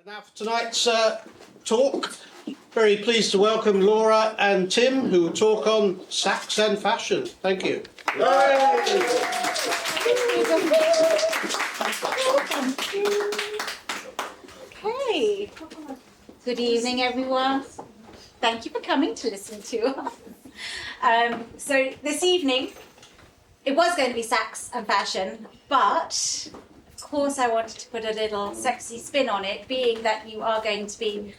Now for tonight's talk, very pleased to welcome Laura and Tim, who will talk on sax and fashion. Thank you. Okay. Good evening, everyone. Thank you for coming to listen to us. So this evening, it was going to be sax and fashion, but of course I wanted to put a little sexy spin on it, being that you are going to be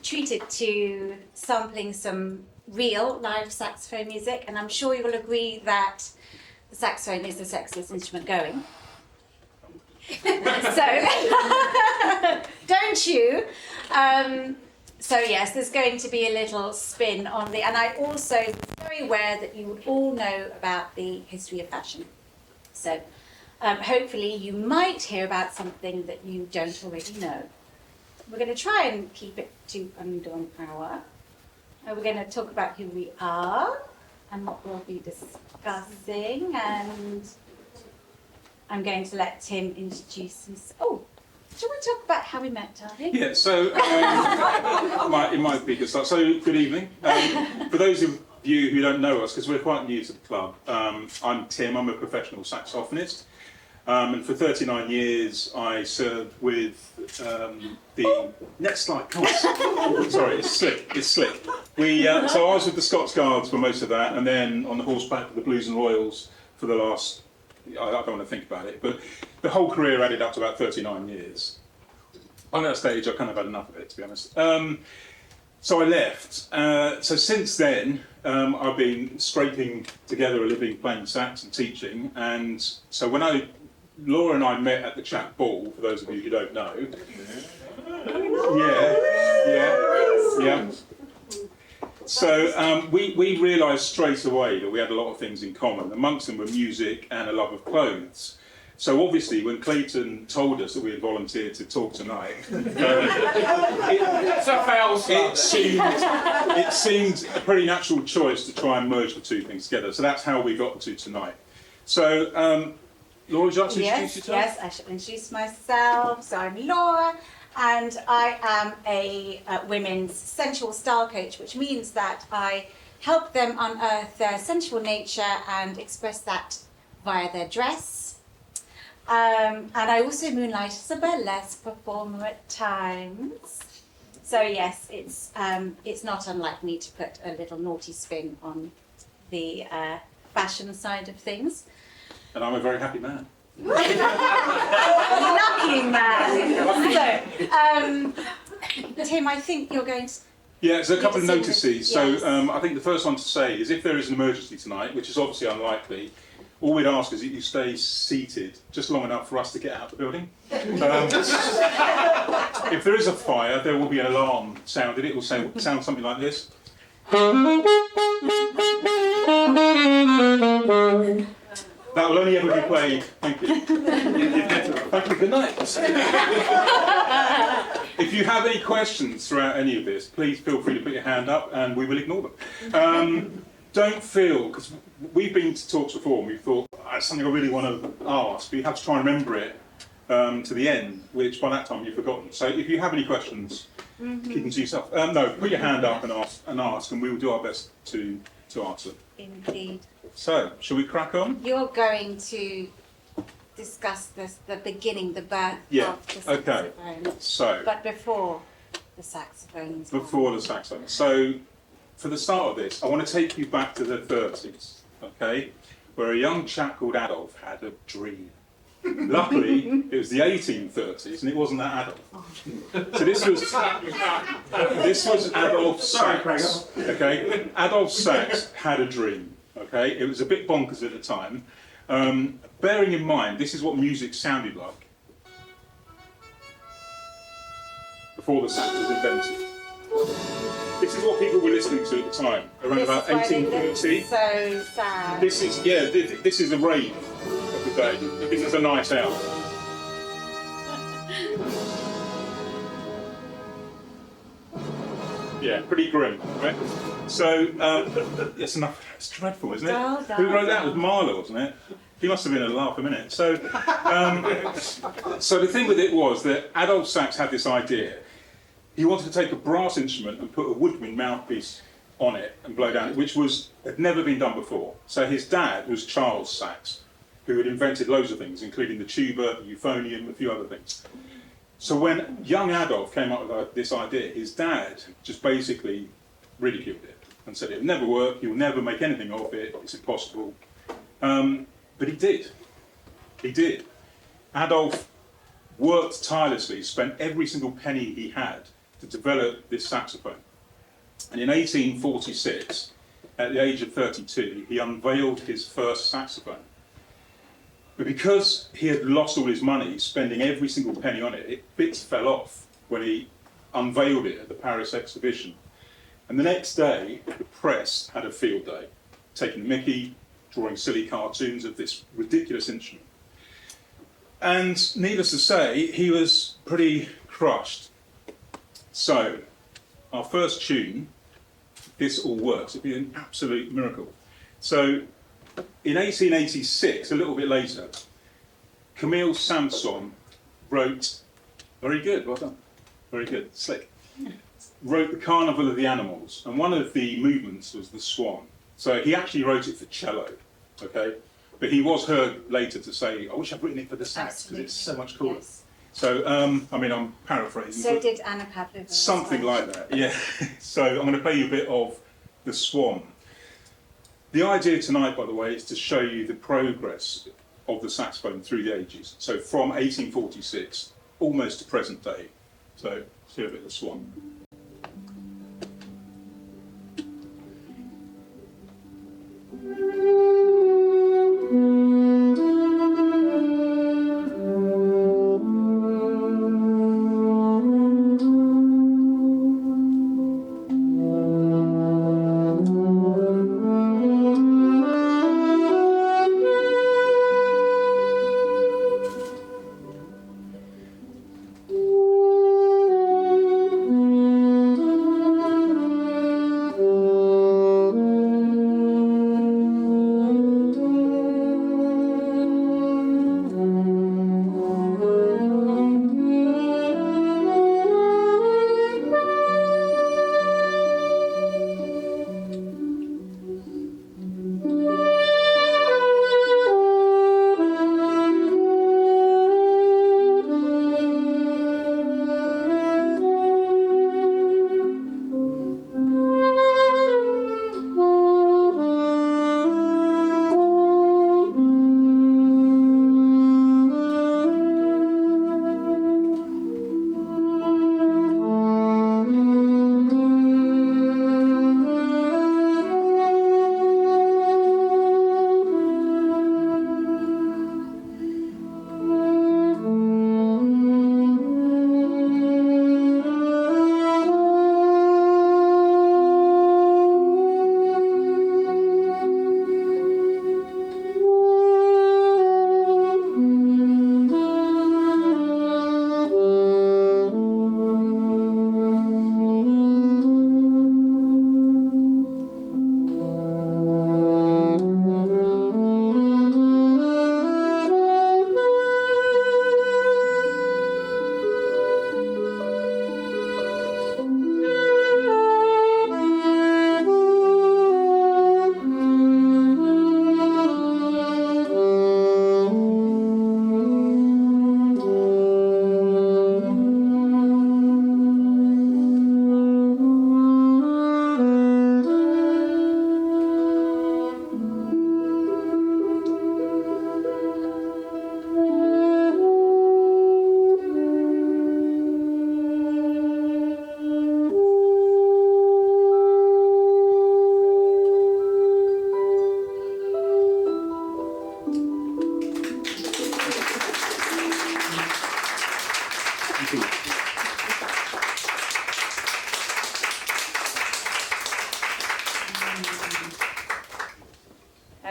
treated to sampling some real live saxophone music, and I'm sure you'll agree that the saxophone is the sexiest instrument going. So, don't you? So yes, there's going to be a little spin on the, and I also very aware that you would all know about the history of fashion. So hopefully you might hear about something that you don't already know. We're going to try and keep it to under an hour. We're going to talk about who we are and what we'll be discussing, and I'm going to let Tim introduce himself. Oh, do you want to talk about how we met, darling? Yeah, so it might be a good start. So, good evening. For those of you who don't know us, because we're quite new to the club, I'm Tim, I'm a professional saxophonist. And for 39 years, I served with the... Next slide, come on. Sorry, it's slick. So I was with the Scots Guards for most of that, and then on the horseback with the Blues and Royals for the last... I don't want to think about it, but the whole career added up to about 39 years. On that stage, I kind of had enough of it, to be honest. So I left. So since then, I've been scraping together a living playing sax and teaching. And so when Laura and I met at the Chat Ball, for those of you who don't know. Yeah. So we realised straight away that we had a lot of things in common. Amongst them were music and a love of clothes. So obviously, when Clayton told us that we had volunteered to talk tonight, it seemed a pretty natural choice to try and merge the two things together. So that's how we got to tonight. So, Laura, would you like to introduce yourself? Yes, I should introduce myself. So I'm Laura, and I am a women's sensual style coach, which means that I help them unearth their sensual nature and express that via their dress. And I also moonlight as a burlesque performer at times. So yes, it's not unlike me to put a little naughty spin on the fashion side of things. And I'm a very happy man. Lucky man. So, Tim, I think you're going to... Yeah, there's a couple of notices. Yes. So I think the first one to say is if there is an emergency tonight, which is obviously unlikely, all we'd ask is that you stay seated just long enough for us to get out of the building. If there is a fire, there will be an alarm sounded. It will sound something like this. That will only ever be played. Thank you. Thank you. Good night. If you have any questions throughout any of this, please feel free to put your hand up and we will ignore them. Don't feel, because we've been to talks before and we thought, that's something I really want to ask, but you have to try and remember it to the end, which by that time you've forgotten. So if you have any questions, keep them to yourself. No, put your hand up and ask, and we will do our best to answer. Indeed. So, shall we crack on? You're going to discuss the beginning, the birth of the saxophone. So, but before the saxophones. Before the saxophone. So, for the start of this, I want to take you back to the 30s, okay, where a young chap called Adolphe had a dream. Luckily, it was the 1830s, and it wasn't that Adolphe. So this was Adolphe Sax. Okay, Adolphe Sax had a dream. Okay, it was a bit bonkers at the time. Bearing in mind, this is what music sounded like before the sax was invented. This is what people were listening to at the time, around about 1840. So sad. This is a rave of the day. This is a night out. Yeah, pretty grim, right? So, it's enough. It's dreadful, isn't it? Who wrote that? It was Marlowe, wasn't it? He must have been at a laugh a minute. So the thing with it was that Adolphe Sax had this idea. He wanted to take a brass instrument and put a woodwind mouthpiece on it and blow down it, which had never been done before. So his dad was Charles Sax, who had invented loads of things, including the tuba, the euphonium, a few other things. So when young Adolphe came up with this idea, his dad just basically ridiculed it and said, it'll never work, you'll never make anything of it, it's impossible. But he did. He did. Adolphe worked tirelessly, spent every single penny he had to develop this saxophone. And in 1846, at the age of 32, he unveiled his first saxophone. But because he had lost all his money spending every single penny on it, bits fell off when he unveiled it at the Paris exhibition. And the next day, the press had a field day, taking the mickey, drawing silly cartoons of this ridiculous instrument. And needless to say, he was pretty crushed. So, our first tune, This All Works, it'd be an absolute miracle. So, in 1886, a little bit later, Camille Saint-Saëns wrote, very good, well done, very good, slick, wrote The Carnival of the Animals, and one of the movements was the swan. So he actually wrote it for cello, okay? But he was heard later to say, I wish I'd written it for the sax, because it's so much cooler. Yes. So, I mean, I'm paraphrasing. So but did Anna Pavlova. something like that, yeah. So I'm going to play you a bit of The Swan. The idea tonight, by the way, is to show you the progress of the saxophone through the ages. So from 1846, almost to present day. So, let's hear a bit of The Swan.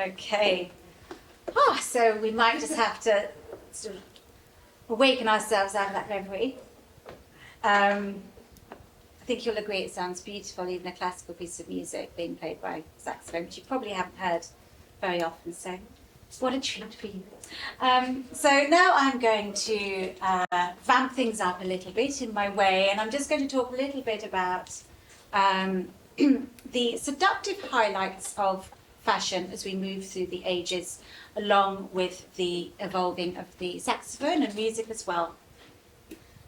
Okay. Oh, so we might just have to sort of awaken ourselves out of that reverie. I think you'll agree it sounds beautiful, even a classical piece of music being played by saxophone, which you probably haven't heard very often. So What a treat for you. So now I'm going to vamp things up a little bit in my way, and I'm just going to talk a little bit about the seductive highlights of fashion as we move through the ages, along with the evolving of the saxophone and music as well.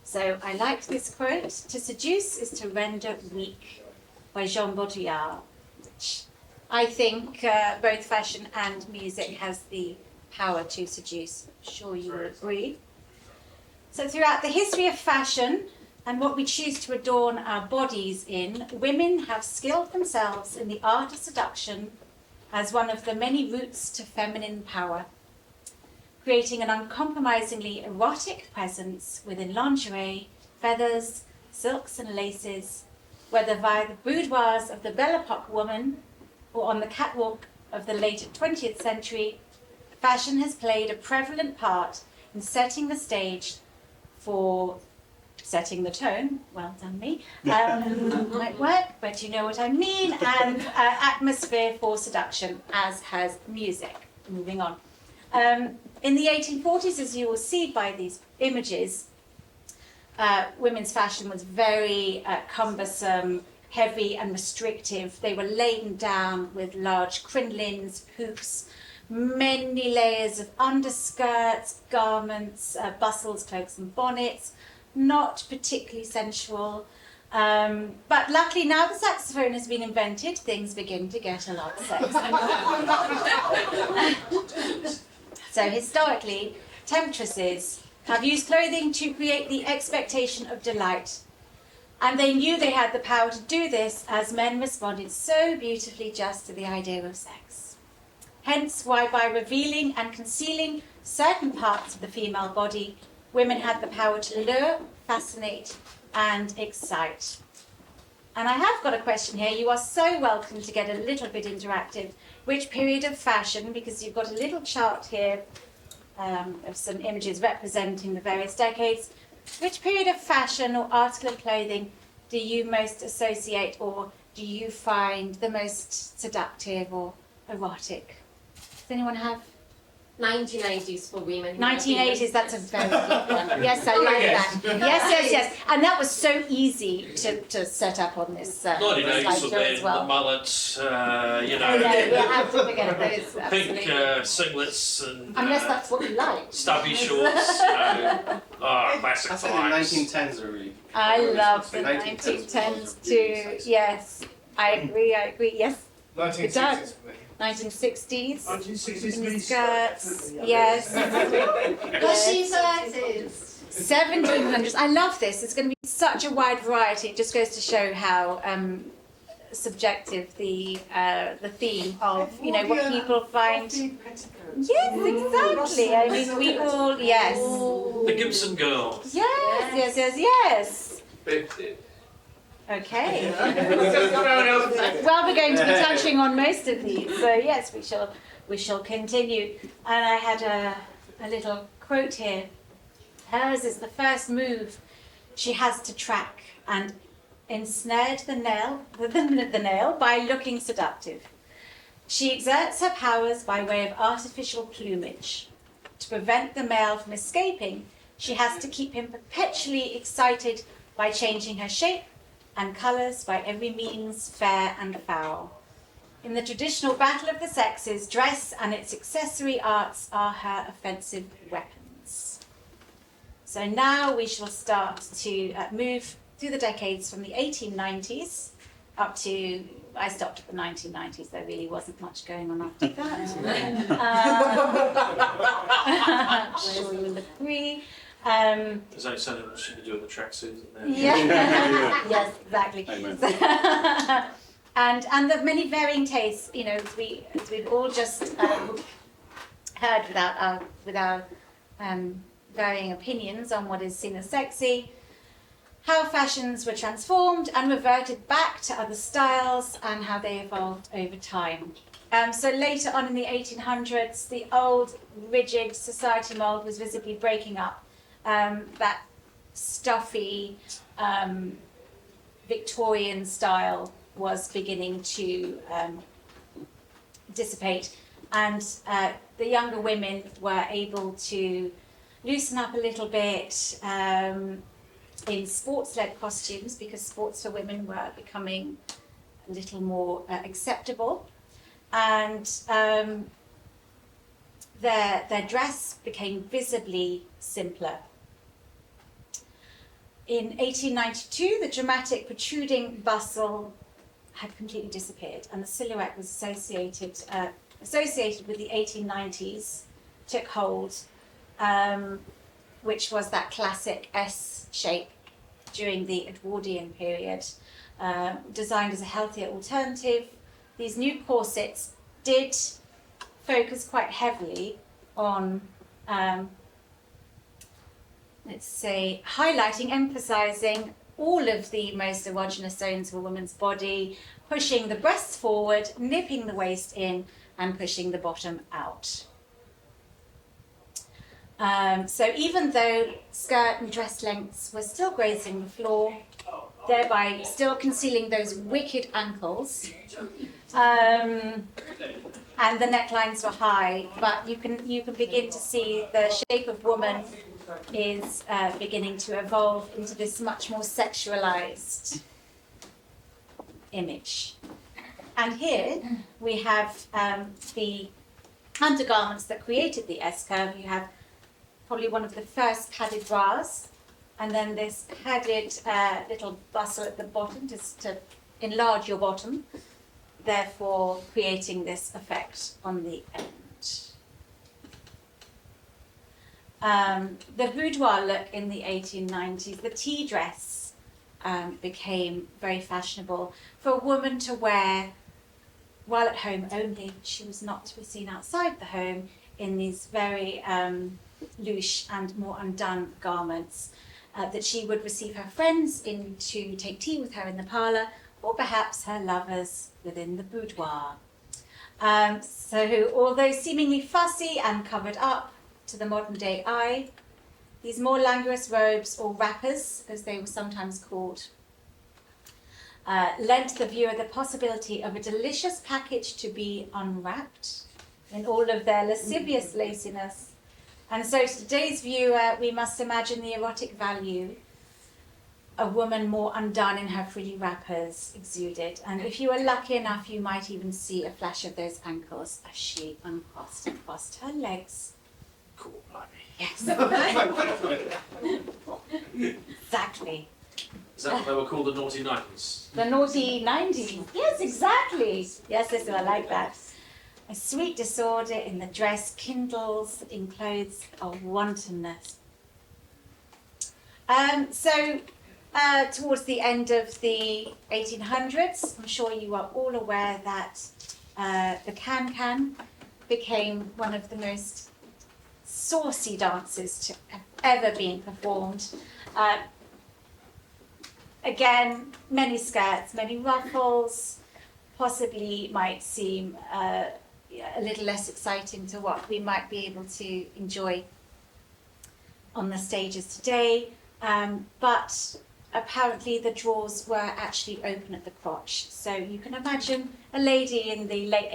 So I liked this quote: "To seduce is to render weak," by Jean Baudrillard, which I think both fashion and music has the power to seduce. I'm sure you will agree. So throughout the history of fashion and what we choose to adorn our bodies in, women have skilled themselves in the art of seduction as one of the many routes to feminine power, creating an uncompromisingly erotic presence within lingerie, feathers, silks and laces, whether via the boudoirs of the Belle Epoque woman or on the catwalk of the late 20th century. Fashion has played a prevalent part in setting the stage for setting the tone, well done me, might work, but you know what I mean, and atmosphere for seduction, as has music. Moving on. In the 1840s, as you will see by these images, women's fashion was very cumbersome, heavy and restrictive. They were laden down with large crinolines, hoops, many layers of underskirts, garments, bustles, cloaks and bonnets, not particularly sensual. But luckily now the saxophone has been invented, things begin to get a lot sexy. So historically, temptresses have used clothing to create the expectation of delight. And they knew they had the power to do this as men responded so beautifully just to the idea of sex. Hence why by revealing and concealing certain parts of the female body, women had the power to lure, fascinate and excite. And I have got a question here. You are so welcome to get a little bit interactive. Which period of fashion, because you've got a little chart here of some images representing the various decades, which period of fashion or article of clothing do you most associate or do you find the most seductive or erotic? Does anyone have? 1980s for women. 1980s, that's a very good one. Yes, I like that. Yes. And that was so easy to set up on this 1980s slideshow for as the well. mullets, You have to forget those, pink absolutely. singlets and Unless that's what you like. stubby shorts, classic I think vibes. the 1910s are really. I love the 1910s 1910s too. Yes, I agree. Yes. 1960s for me. 1960s. 1960s Mini skirts. Yes. Gushy 30s. 1700s. I love this. It's going to be such a wide variety. It just goes to show how subjective the theme of what people find. Yes, exactly. I mean, we all The Gibson Girls. Yes. Okay. Well, we're going to be touching on most of these, so yes, we shall continue. And I had a little quote here. Hers is the first move she has to track and ensnared the nail by looking seductive. She exerts her powers by way of artificial plumage. To prevent the male from escaping, she has to keep him perpetually excited by changing her shape and colours by every means fair and foul. In the traditional battle of the sexes, dress and its accessory arts are her offensive weapons. So now we shall start to move through the decades from the 1890s up to, I stopped at the 1990s, there really wasn't much going on after that. I'm sure you will agree. There's only so much you can do with the tracksuits, isn't there? Yes, exactly. Amen. And the many varying tastes, as we've all just heard with our varying opinions on what is seen as sexy, how fashions were transformed and reverted back to other styles and how they evolved over time. So later on in the 1800s, the old rigid society mould was visibly breaking up. That stuffy Victorian style was beginning to dissipate, and the younger women were able to loosen up a little bit in sports-led costumes, because sports for women were becoming a little more acceptable, and their dress became visibly simpler. In 1892, the dramatic protruding bustle had completely disappeared, and the silhouette was associated with the 1890s, took hold, which was that classic S shape during the Edwardian period, designed as a healthier alternative. These new corsets did focus quite heavily on, let's say, highlighting, emphasizing all of the most erogenous zones of a woman's body, pushing the breasts forward, nipping the waist in, and pushing the bottom out. So even though skirt and dress lengths were still grazing the floor, thereby still concealing those wicked ankles, and the necklines were high, but you can begin to see the shape of woman is beginning to evolve into this much more sexualized image. And here we have the undergarments that created the S-curve. You have probably one of the first padded bras, and then this padded little bustle at the bottom just to enlarge your bottom, therefore creating this effect on the end. The boudoir look in the 1890s, the tea dress became very fashionable for a woman to wear while at home only. She was not to be seen outside the home in these very louche and more undone garments that she would receive her friends in to take tea with her in the parlour, or perhaps her lovers within the boudoir. So although seemingly fussy and covered up to the modern day eye, these more languorous robes, or wrappers as they were sometimes called, lent the viewer the possibility of a delicious package to be unwrapped in all of their lascivious laciness. And so to today's viewer, we must imagine the erotic value a woman more undone in her frilly wrappers exuded. And if you were lucky enough, you might even see a flash of those ankles as she uncrossed and crossed her legs. Cool, blimey. Yes. Exactly. Is that what they were called, the naughty 90s? The naughty 90s. Yes, exactly. Yes, I like that. A sweet disorder in the dress kindles in clothes of wantonness. Towards the end of the 1800s, I'm sure you are all aware that the can-can became one of the most saucy dances to have ever been performed. Again, many skirts, many ruffles, possibly might seem a little less exciting to what we might be able to enjoy on the stages today, but apparently the drawers were actually open at the crotch. So you can imagine a lady in the late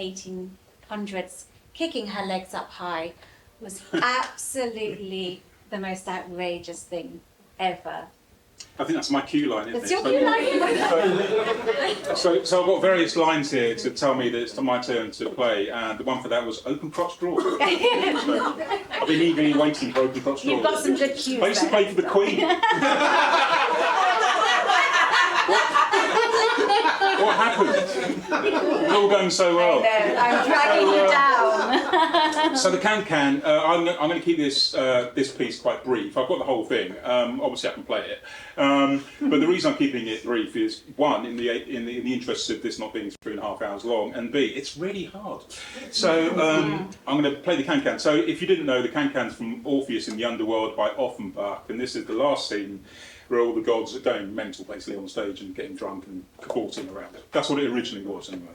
1800s kicking her legs up high was absolutely the most outrageous thing ever. I think that's my cue line, isn't That's it? your cue line? So I've got various lines here to tell me that it's my turn to play, and the one for that was open crotch drawer. So I've been eagerly waiting for open crotch drawer. You've got some good cues I used to there. play for the Queen. What happened? It's all going so well. I know, I'm dragging you down. So the can-can, I'm going to keep this piece quite brief. I've got the whole thing. Obviously, I can play it. But the reason I'm keeping it brief is, one, in the interest of this not being 3.5 hours long, and B, it's really hard. So I'm going to play the can-can. So if you didn't know, the can-can's from Orpheus in the Underworld by Offenbach, and this is the last scene where all the gods are going mental, basically, on stage and getting drunk and cavorting around. That's what it originally was, anyway.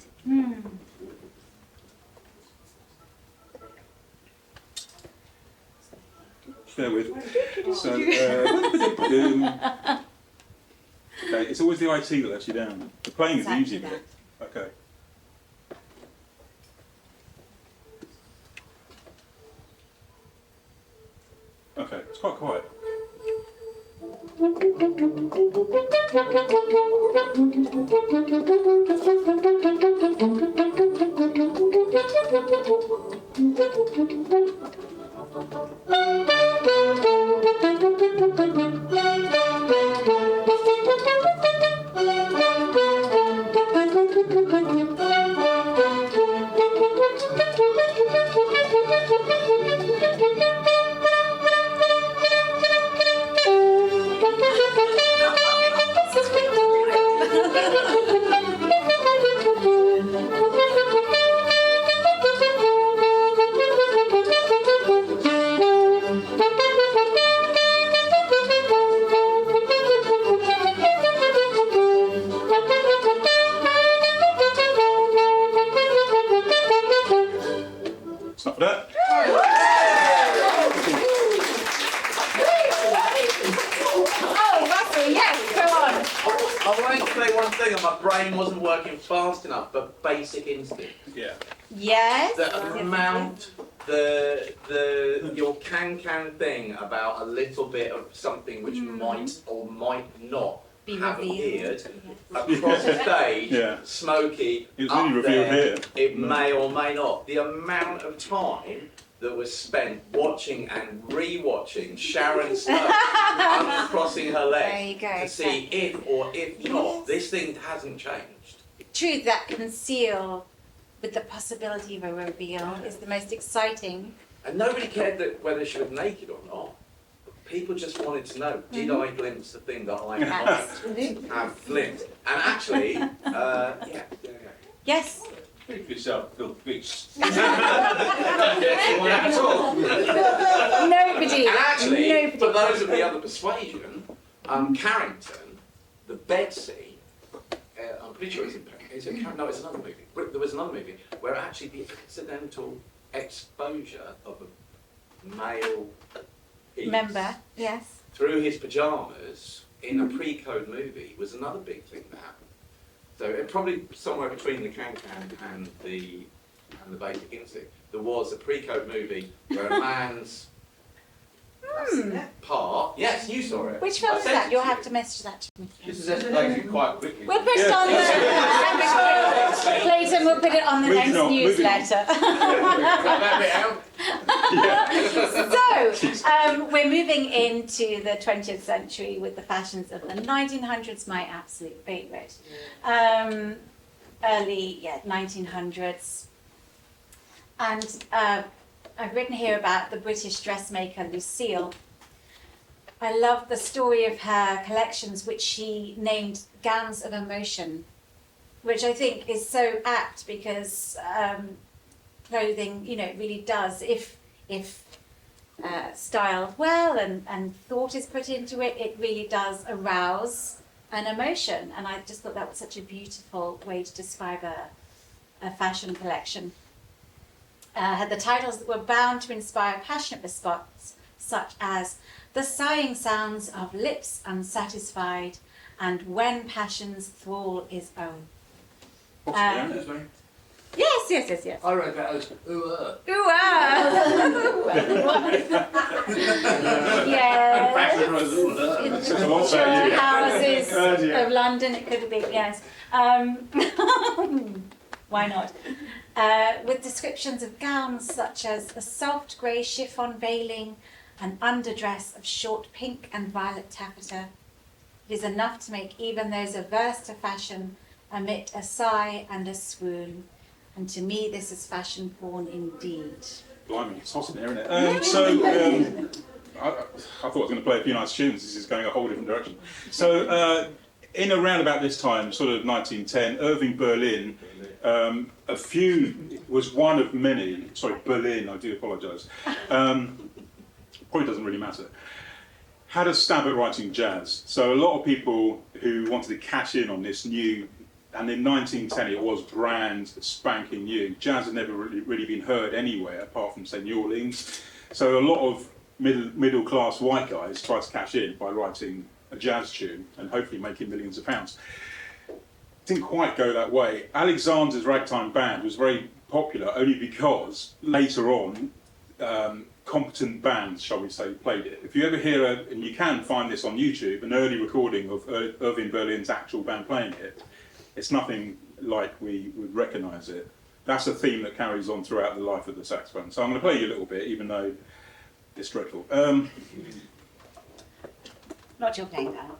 Bear with. So, okay, it's always the IT that lets you down. The playing is the easy bit. Okay. It's quite quiet. It's not for that. Oh, Russell, yes, go on. I wanted to say one thing, and my brain wasn't working fast enough, but basic instinct. Yeah. Yes. The amount, your can thing about a little bit of something which might or might not Be have revealed. appeared across the stage, Yeah. smoky, It was up really revealed there, here. it may or may not. The amount of time that was spent watching and re-watching Sharon Stone uncrossing her There you legs go, to see if or if not, this thing hasn't changed. Truth that conceal with the possibility of a reveal is the most exciting. And nobody cared that whether she was naked or not. People just wanted to know, did I glimpse the thing that I Absolutely. have glimpsed? And actually, yeah. Yes. Make yourself feel peace. At all. Nobody. And actually, Nobody. for those of the other persuasion, Carrington, the bed scene, I'm pretty sure no, it's another movie. There was another movie where actually the accidental exposure of a male piece Member. Yes. through his pajamas in a pre-code movie was another big thing that happened. So it probably somewhere between the can-can and the basic instinct, there was a pre-code movie where a man's part. Yes, you saw it. Which film I is sent that? it You'll to have you. to message that to me. This is escalating quite quickly. We'll put it on the Clayton, we'll put it on the Moving next on, moving on. newsletter. Cut that bit out. So, we're moving into the 20th century with the fashions of the 1900s, my absolute favourite. Early, 1900s. And I've written here about the British dressmaker Lucille. I love the story of her collections, which she named Gowns of Emotion, which I think is so apt because clothing, really does, if styled well and thought is put into it, it really does arouse an emotion. And I just thought that was such a beautiful way to describe a fashion collection. Had the titles that were bound to inspire passionate response, such as "The sighing sounds of lips unsatisfied," and "When passion's thrall is own." Yes. I read that as ooh. Ooh, yes. In a lot about the you. houses Yeah. of London, it could have been, yes. Why not? With descriptions of gowns such as a soft grey chiffon veiling, an underdress of short pink and violet taffeta. It is enough to make even those averse to fashion emit a sigh and a swoon. And to me, this is fashion porn indeed. Blimey, it's hot in here, isn't it? I thought I was going to play a few nice tunes. This is going a whole different direction. So, in around about this time, sort of 1910, Irving Berlin, was one of many. Sorry, Berlin. I do apologise. Probably doesn't really matter. Had a stab at writing jazz. So a lot of people who wanted to cash in on this new. And in 1910, it was brand spanking new. Jazz had never really been heard anywhere apart from, say, New Orleans. So a lot of middle-class white guys tried to cash in by writing a jazz tune and hopefully making millions of pounds. Didn't quite go that way. Alexander's Ragtime Band was very popular only because later on, competent band, shall we say, played it. If you ever hear, and you can find this on YouTube, an early recording of Irving Berlin's actual band playing it, it's nothing like we would recognise it. That's a theme that carries on throughout the life of the saxophone. So I'm going to play you a little bit, even though it's dreadful. Not your playing that.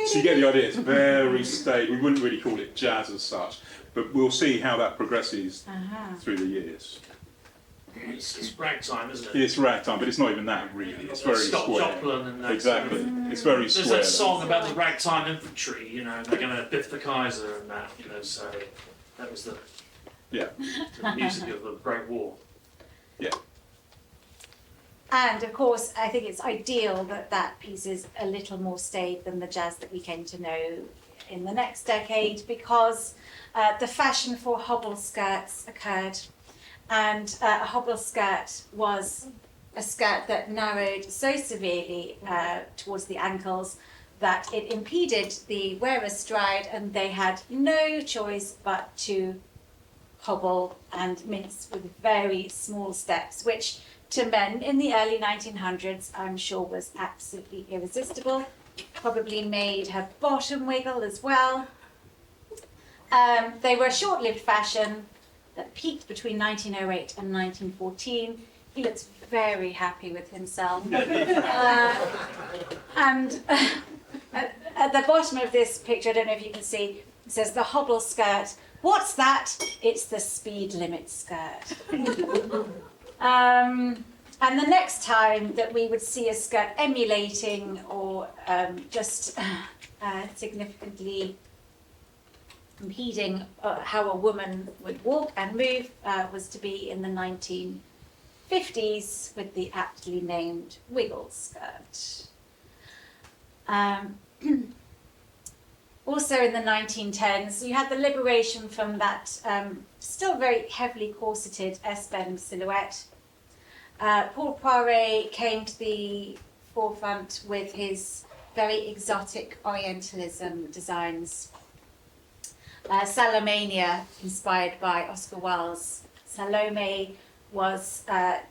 So you get the idea, it's very stable. We wouldn't really call it jazz as such, but we'll see how that progresses through the years. It's ragtime, isn't it? It's ragtime, but it's not even that really. It's very Scott square. Joplin and that Exactly. sort of- It's very There's square. that song about the ragtime infantry, you know, they're going to biff the Kaiser and that, you know, so that was the Yeah. music of the Great War. Yeah. And of course, I think it's ideal that that piece is a little more staid than the jazz that we came to know in the next decade, because the fashion for hobble skirts occurred, and a hobble skirt was a skirt that narrowed so severely towards the ankles that it impeded the wearer's stride, and they had no choice but to hobble and mince with very small steps, which to men in the early 1900s, I'm sure was absolutely irresistible. Probably made her bottom wiggle as well. They were a short-lived fashion that peaked between 1908 and 1914. He looks very happy with himself. And at the bottom of this picture, I don't know if you can see, it says the hobble skirt. What's that? It's the speed limit skirt. And the next time that we would see a skirt emulating or just significantly impeding how a woman would walk and move was to be in the 1950s with the aptly named wiggle skirt. Also in the 1910s, you had the liberation from that still very heavily corseted S-bend silhouette. Paul Poiret came to the forefront with his very exotic Orientalism designs. Salomania, inspired by Oscar Wilde's Salome, was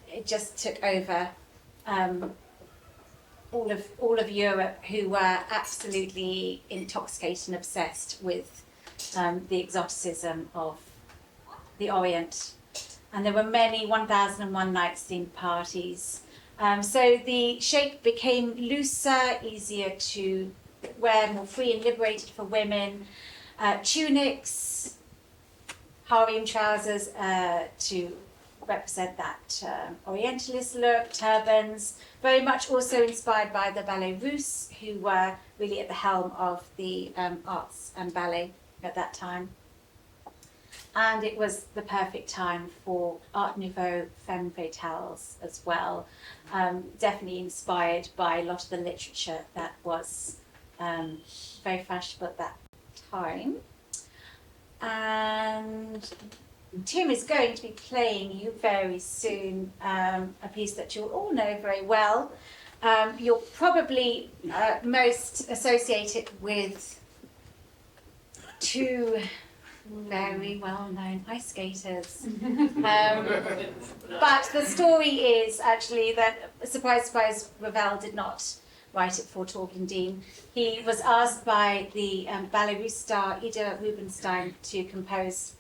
it just took over all of Europe, who were absolutely intoxicated and obsessed with the exoticism of the Orient. And there were many 1001 Nights themed parties. So the shape became looser, easier to wear, more free and liberated for women. Tunics, harem trousers to represent that Orientalist look, turbans, very much also inspired by the Ballet Russe, who were really at the helm of the arts and ballet at that time. And it was the perfect time for Art Nouveau femme fatales as well, definitely inspired by a lot of the literature that was very fashionable at that time. And Tim is going to be playing you very soon a piece that you'll all know very well. You'll probably most associate it with two very well-known ice skaters. But the story is actually that, surprise, surprise, Ravel did not write it for Torben Dean. He was asked by the Ballet Russe star Ida Rubinstein to compose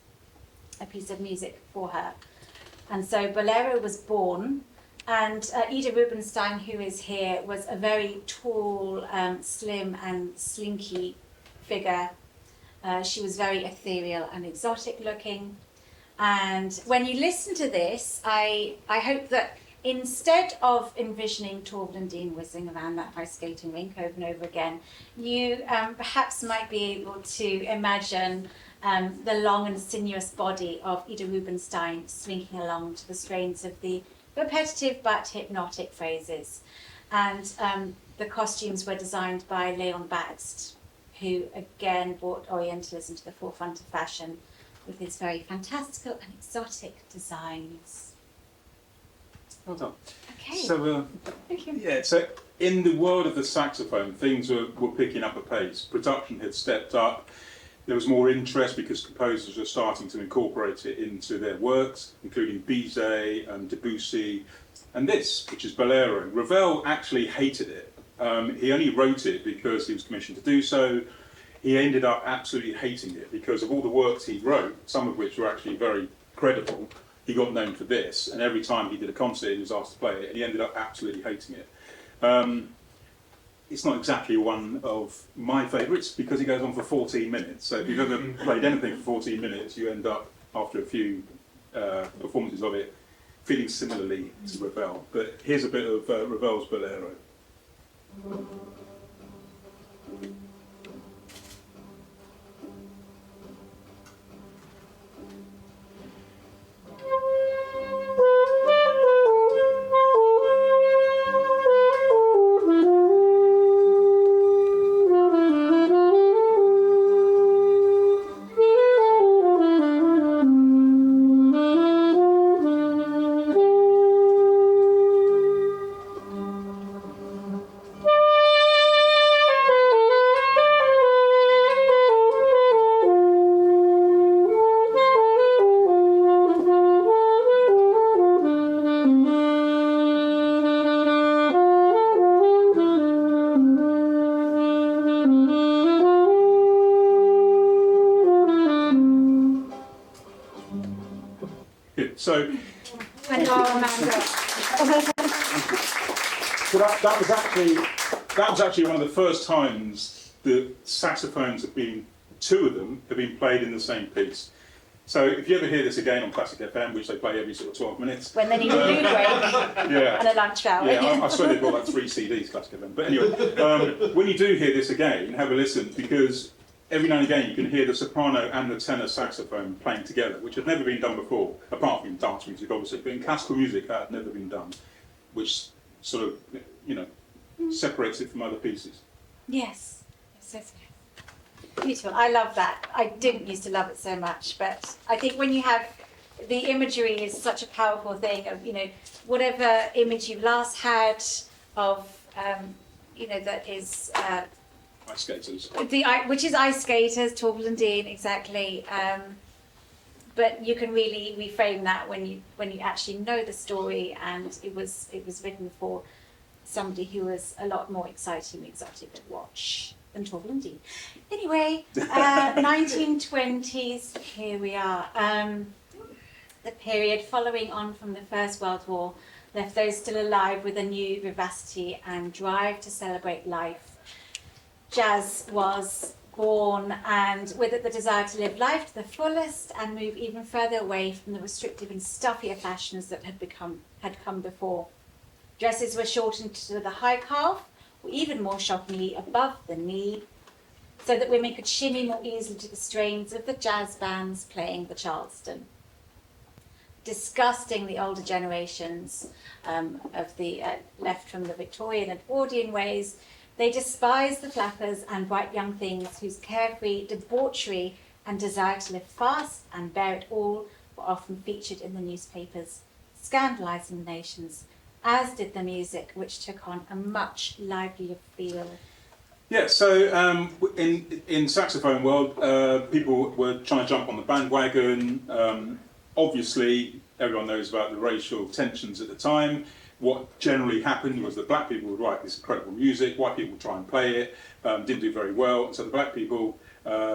a piece of music for her. And so Bolero was born, and Ida Rubinstein, who is here, was a very tall, slim and slinky figure. She was very ethereal and exotic looking. And when you listen to this, I hope that instead of envisioning Torben Dean whizzing around that ice skating rink over and over again, you perhaps might be able to imagine the long and sinuous body of Ida Rubinstein swinging along to the strains of the repetitive but hypnotic phrases. And the costumes were designed by Leon Bakst, who again brought Orientalism to the forefront of fashion with his very fantastical and exotic designs. Well done. Okay. So, Thank you. yeah, so in the world of the saxophone, things were picking up a pace. Production had stepped up. There was more interest because composers were starting to incorporate it into their works, including Bizet and Debussy, and this, which is Bolero. Ravel actually hated it. He only wrote it because he was commissioned to do so. He ended up absolutely hating it because of all the works he wrote, some of which were actually very credible. He got known for this, and every time he did a concert, he was asked to play it, and he ended up absolutely hating it. It's not exactly one of my favourites because it goes on for 14 minutes. So if you've ever played anything for 14 minutes, you end up, after a few performances of it, feeling similarly to Ravel. But here's a bit of Ravel's Bolero. So that was actually one of the first times that saxophones have been, two of them have been played in the same piece. So if you ever hear this again on Classic FM, which they play every sort of 12 minutes. When they need a loo break and a lunch hour. Yeah, I swear they've got like 3 CDs, Classic FM. But anyway, when you do hear this again, have a listen, because every now and again you can hear the soprano and the tenor saxophone playing together, which had never been done before, apart from dance music, obviously. But in classical music, that had never been done, which sort of, you know, separates it from other pieces. Yes. So beautiful. I love that. I didn't used to love it so much, but I think when you have the imagery is such a powerful thing of, you know, whatever image you last had of, you know, that is Ice skaters. which is ice skaters, Torval and Dean, exactly. But you can really reframe that when you actually know the story, and it was written for somebody who was a lot more exciting and exotic to watch than Torval and Dean. Anyway, 1920s, here we are. The period following on from the First World War left those still alive with a new vivacity and drive to celebrate life. Jazz was born, and with it the desire to live life to the fullest and move even further away from the restrictive and stuffier fashions that had come before. Dresses were shortened to the high calf, or even more shockingly above the knee, so that women could shimmy more easily to the strains of the jazz bands playing the Charleston. Disgusting the older generations of the left from the Victorian and Edwardian ways, they despised the flappers and bright young things whose carefree debauchery and desire to live fast and bear it all were often featured in the newspapers, scandalising the nations, as did the music, which took on a much livelier feel. Yeah, so in saxophone world, people were trying to jump on the bandwagon. Obviously, everyone knows about the racial tensions at the time. What generally happened was that black people would write this incredible music, white people would try and play it, didn't do very well, so the black people,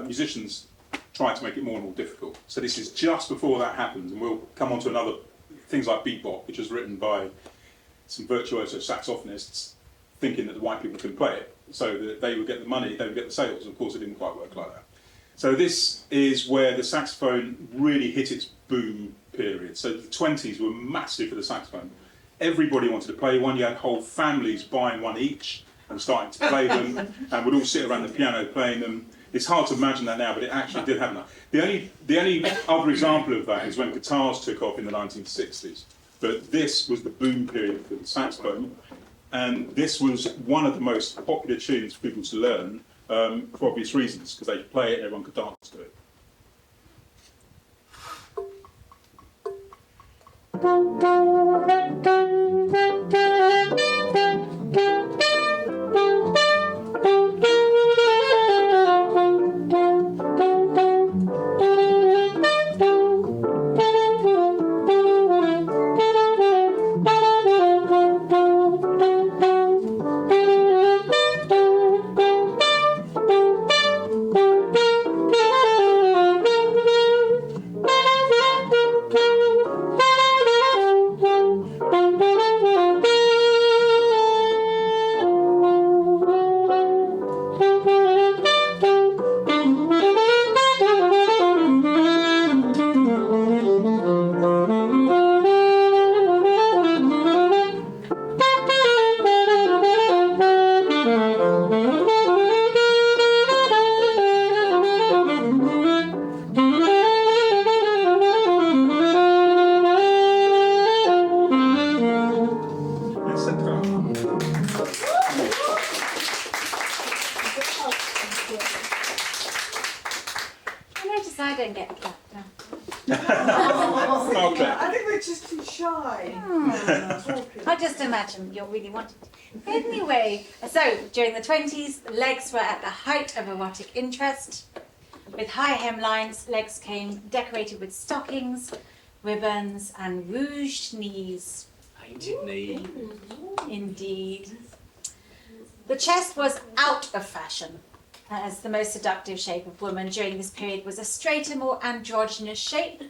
musicians, tried to make it more and more difficult. So this is just before that happened, and we'll come on to another, things like bebop, which was written by some virtuoso saxophonists, thinking that the white people could play it, so that they would get the money, they would get the sales, and of course it didn't quite work like that. So this is where the saxophone really hit its boom period. So the 20s were massive for the saxophone. Everybody wanted to play one. You had whole families buying one each and starting to play them, and would all sit around the piano playing them. It's hard to imagine that now, but it actually did happen. The only other example of that is when guitars took off in the 1960s. But this was the boom period for the saxophone, and this was one of the most popular tunes for people to learn for obvious reasons, because they could play it and everyone could dance to it. I don't get a clap now. Okay. I think we're just too shy. I just imagine you really wanted to. Anyway, so during the 20s, the legs were at the height of erotic interest. With high hemlines, legs came decorated with stockings, ribbons, and rouged knees. Painted knee. Indeed. The chest was out of fashion, as the most seductive shape of woman during this period was a straighter, more androgynous shape.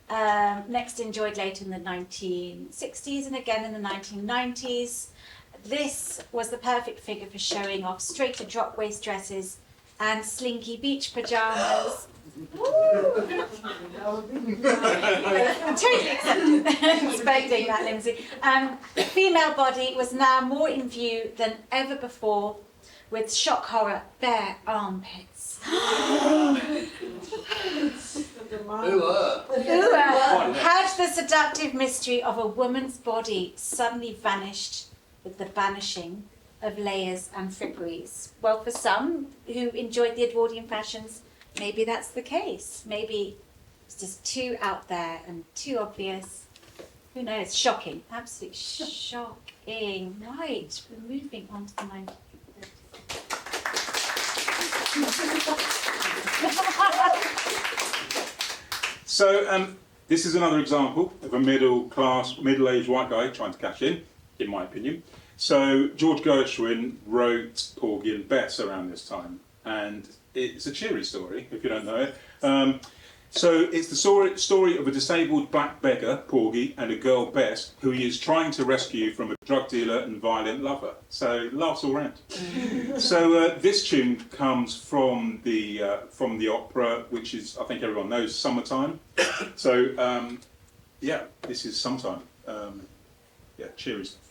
Next enjoyed later in the 1960s and again in the 1990s. This was the perfect figure for showing off straighter drop waist dresses and slinky beach pajamas. Totally accepted. Expecting that, Lindsay. The female body was now more in view than ever before, with shock horror bare armpits. Had the seductive mystery of a woman's body suddenly vanished with the banishing of layers and fripperies? Well, for some who enjoyed the Edwardian fashions, maybe that's the case. Maybe it's just too out there and too obvious. Who knows? Shocking. Absolutely shocking. Right, we're moving on to the 1930s. So this is another example of a middle-aged white guy trying to cash in my opinion. So George Gershwin wrote Porgy and Bess around this time, and it's a cheery story if you don't know it. So it's the story of a disabled black beggar, Porgy, and a girl, Bess, who he is trying to rescue from a drug dealer and violent lover. So laughs all round. So this tune comes from the opera, which is, I think everyone knows, Summertime. So yeah, this is Sometime. Yeah, cheery stuff.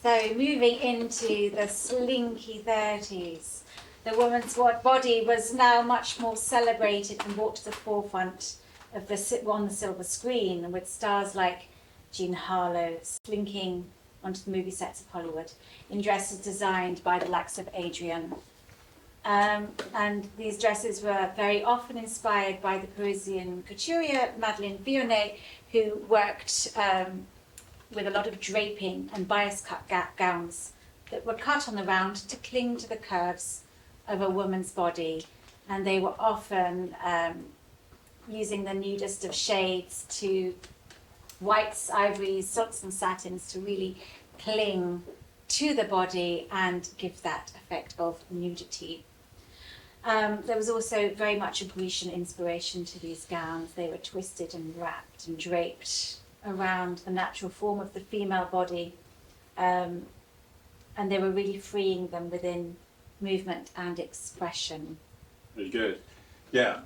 So moving into the slinky 30s, the woman's body was now much more celebrated and brought to the forefront of on the silver screen, with stars like Jean Harlow slinking onto the movie sets of Hollywood in dresses designed by the likes of Adrian. And these dresses were very often inspired by the Parisian couturier Madeleine Vionnet, who worked with a lot of draping and bias cut gowns that were cut on the round to cling to the curves of a woman's body. And they were often using the nudist of shades to whites, ivories, silks and satins to really cling to the body and give that effect of nudity. There was also very much a Grecian inspiration to these gowns. They were twisted and wrapped and draped around the natural form of the female body, and they were really freeing them within movement and expression. Very good. Yeah,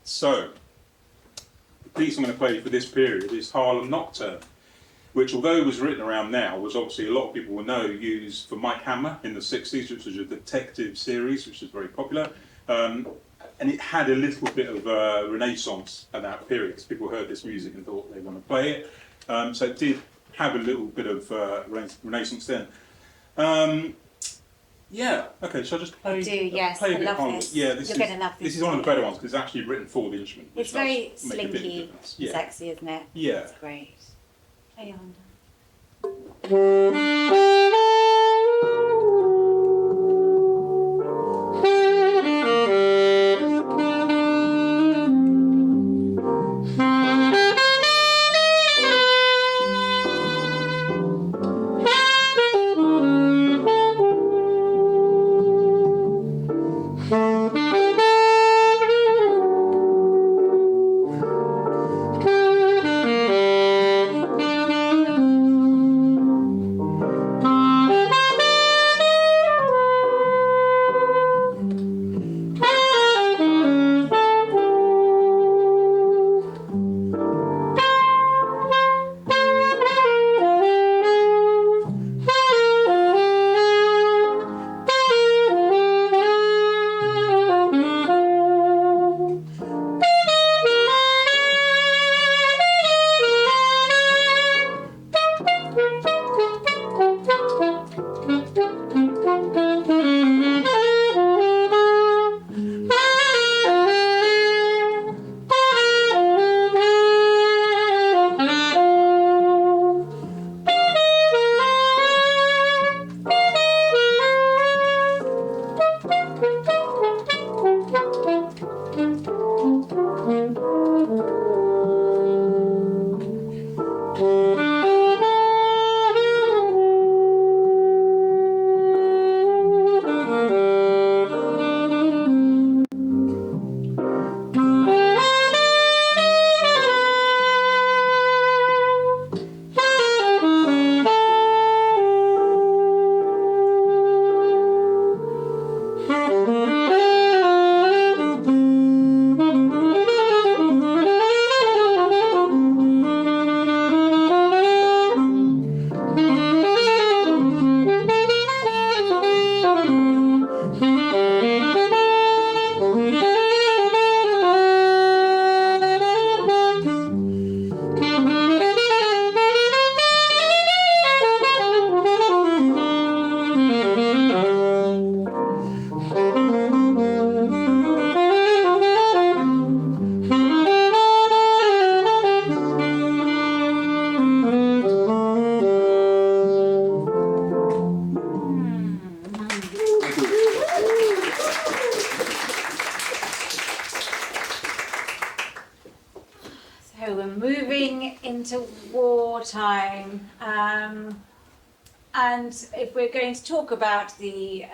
so the piece I'm going to play for this period is Harlem Nocturne, which, although it was written around now, was obviously, a lot of people will know, used for Mike Hammer in the 60s, which was a detective series, which was very popular. And it had a little bit of renaissance at that period, because people heard this music and thought they want to play it. So it did have a little bit of renaissance then. Yeah, okay, shall I just play? I do, yes, play a I bit love of this. Yeah, You're going to love this. This is one of the better ones, because it's actually written for the instrument. It's which very does make a bit of slinky, difference. Yeah. sexy, isn't it? Yeah. It's great. Hey, Yolanda. wartime. And if we're going to talk about the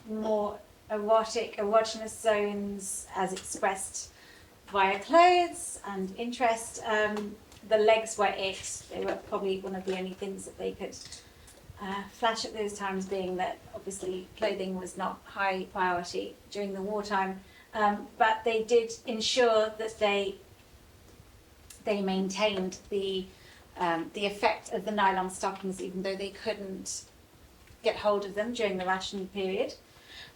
more erogenous zones as expressed via clothes and interest, the legs were it. They were probably one of the only things that they could flash at those times, being that obviously clothing was not high priority during the wartime. But they did ensure that they maintained the effect of the nylon stockings, even though they couldn't get hold of them during the rationing period.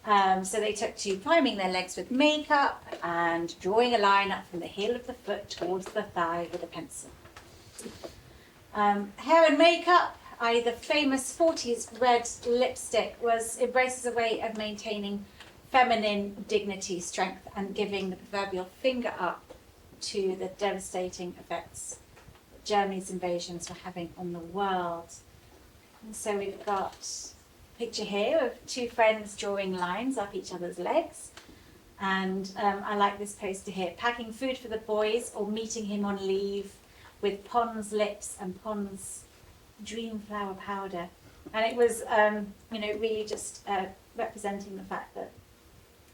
So they took to priming their legs with makeup and drawing a line up from the heel of the foot towards the thigh with a pencil. Hair and makeup, i.e. the famous 40s red lipstick, was embraced as a way of maintaining feminine dignity, strength, and giving the proverbial finger up to the devastating effects that Germany's invasions were having on the world. And so we've got a picture here of two friends drawing lines up each other's legs. And I like this poster here, packing food for the boys or meeting him on leave with Pond's lips and Pond's dream flower powder. And it was, really just representing the fact that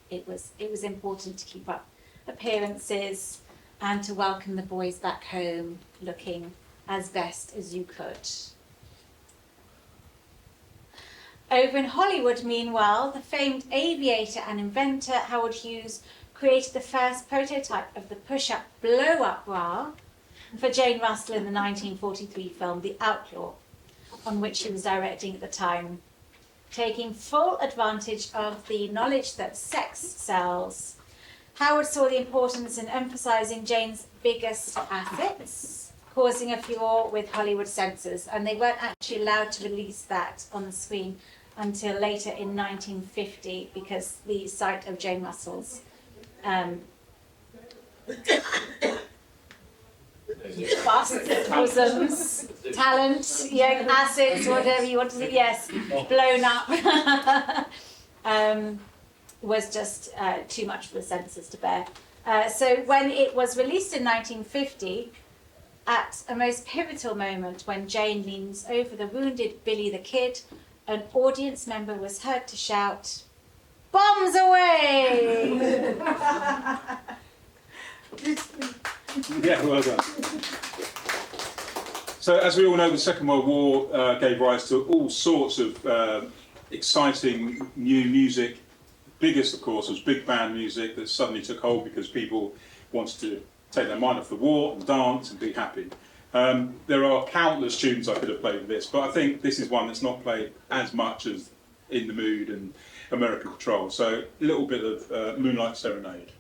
it was important to keep up appearances and to welcome the boys back home looking as best as you could. Over in Hollywood, meanwhile, the famed aviator and inventor Howard Hughes created the first prototype of the push-up blow-up bra for Jane Russell in the 1943 film The Outlaw, on which he was directing at the time, taking full advantage of the knowledge that sex sells. Howard saw the importance in emphasising Jane's biggest assets, causing a furore with Hollywood censors, and they weren't actually allowed to release that on the screen until later in 1950 because the sight of Jane Russell's busts, bosoms, talent, assets, whatever you want to say, yes, blown up, was just too much for the censors to bear. So when it was released in 1950, at a most pivotal moment when Jane leans over the wounded Billy the Kid, an audience member was heard to shout, "Bombs away!" Yeah, well done. So, as we all know, the Second World War gave rise to all sorts of exciting new music. Biggest, of course, was big band music that suddenly took hold because people wanted to take their mind off the war and dance and be happy. There are countless tunes I could have played with this, but I think this is one that's not played as much as In the Mood and American Patrol. So, a little bit of Moonlight Serenade.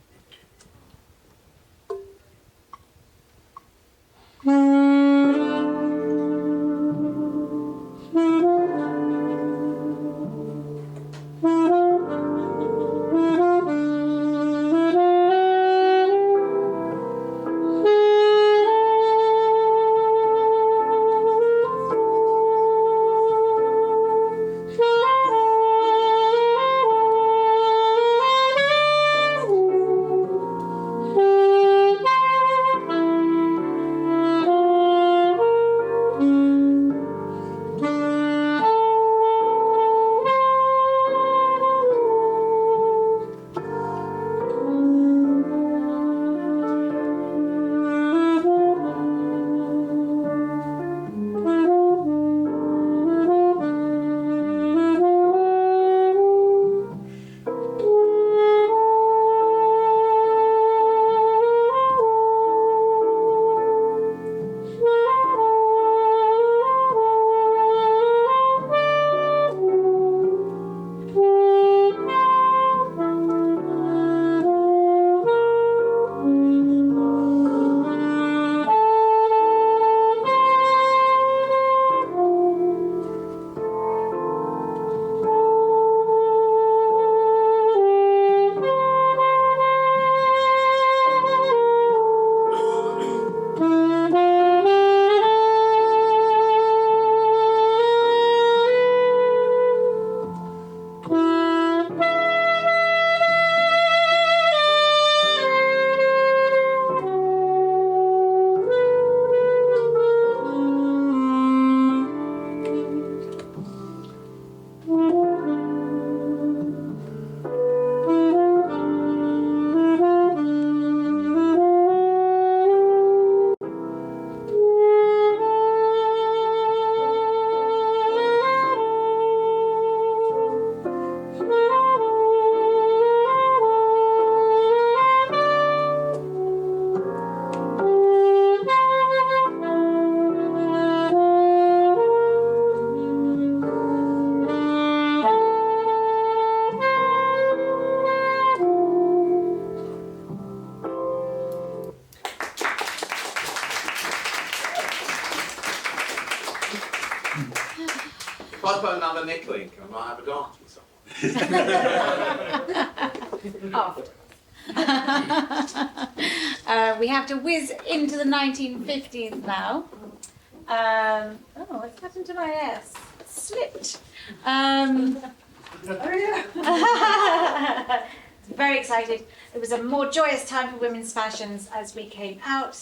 If I put another nickel in, can I have a dance with someone? We have to whiz into the 1950s now. What's happened to my S? It slipped. Very excited. It was a more joyous time for women's fashions as we came out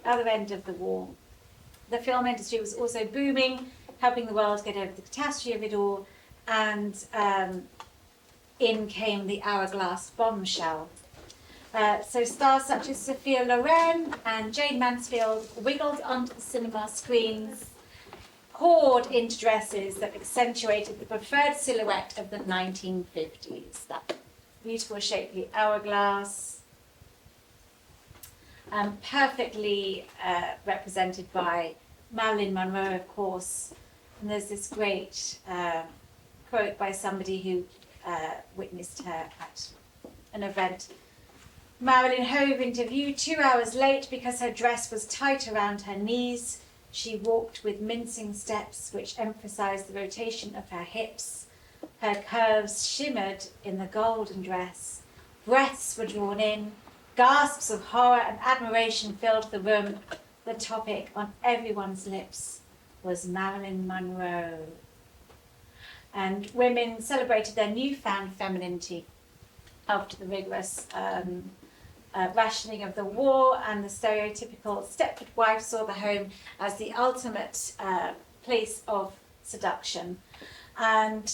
other end of the war. The film industry was also booming, helping the world get over the catastrophe of it all, and in came the hourglass bombshell. So stars such as Sophia Loren and Jane Mansfield wiggled onto the cinema screens, poured into dresses that accentuated the preferred silhouette of the 1950s. That beautiful shapely hourglass, perfectly represented by Marilyn Monroe, of course. And there's this great quote by somebody who witnessed her at an event. Marilyn hove into view 2 hours late because her dress was tight around her knees. She walked with mincing steps which emphasized the rotation of her hips. Her curves shimmered in the golden dress. Breaths were drawn in. Gasps of horror and admiration filled the room. The topic on everyone's lips was Marilyn Monroe. And women celebrated their newfound femininity after the rigorous rationing of the war, and the stereotypical Stepford wife saw the home as the ultimate place of seduction. And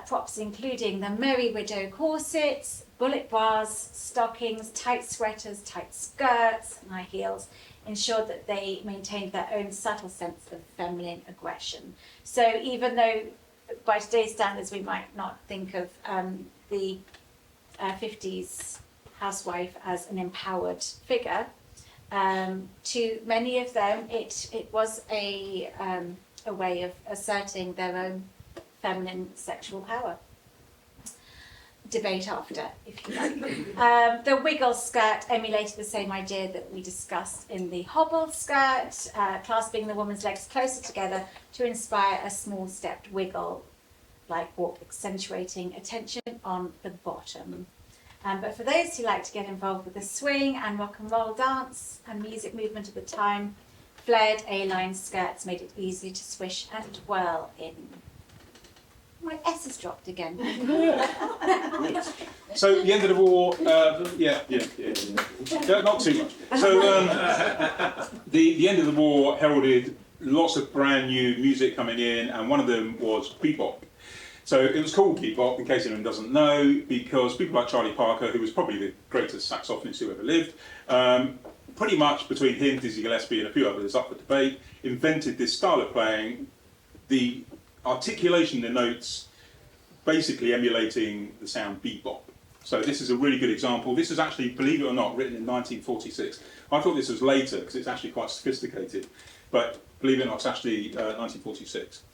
props including the Merry Widow corsets, bullet bras, stockings, tight sweaters, tight skirts, and high heels ensured that they maintained their own subtle sense of feminine aggression. So even though by today's standards we might not think of the 50s housewife as an empowered figure, to many of them it was a way of asserting their own feminine sexual power. Debate after, if you like. The wiggle skirt emulated the same idea that we discussed in the hobble skirt, clasping the woman's legs closer together to inspire a small stepped wiggle, like walk, accentuating attention on the bottom. But for those who like to get involved with the swing and rock and roll dance and music movement of the time, flared A-line skirts made it easy to swish and twirl in. My S has dropped again. So the end of the war, yeah, not too much. So the end of the war heralded lots of brand new music coming in, and one of them was bebop. So it was called bebop, in case anyone doesn't know, because people like Charlie Parker, who was probably the greatest saxophonist who ever lived, pretty much between him, Dizzy Gillespie, and a few others up for debate, invented this style of playing, the articulation in the notes basically emulating the sound bebop. So this is a really good example. This is actually, believe it or not, written in 1946. I thought this was later because it's actually quite sophisticated, but believe it or not, it's actually 1946.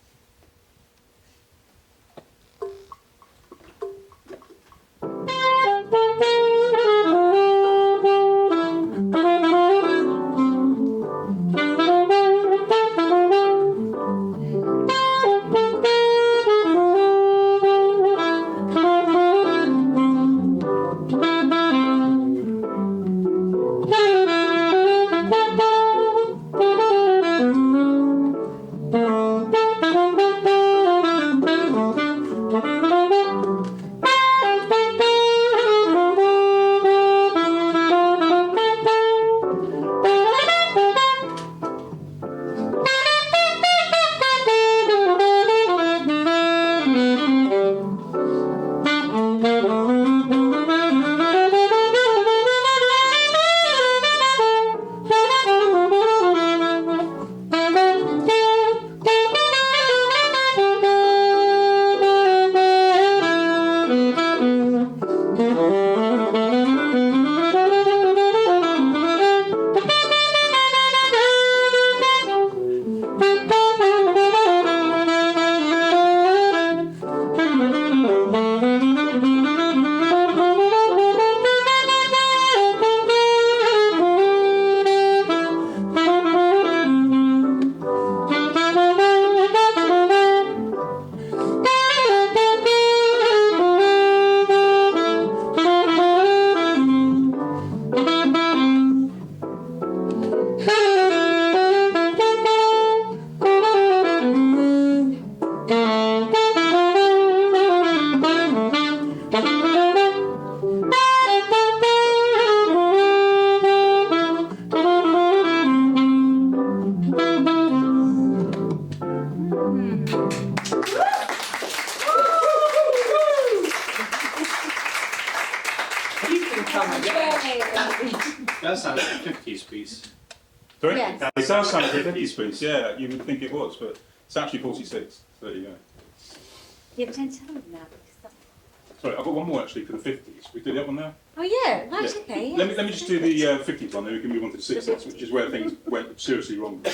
That sounds like a 50s piece. Sorry? Yes. It does sound like a 50s piece, yeah, you would think it was, but it's actually 46. So there you go. You have 10 to tell me now. Because that... Sorry, I've got one more actually for the 50s. We do that one now? Oh yeah, right, Yeah. okay. Let me just do the 50s one, then we can move on to the 60s, which is where things went seriously wrong. I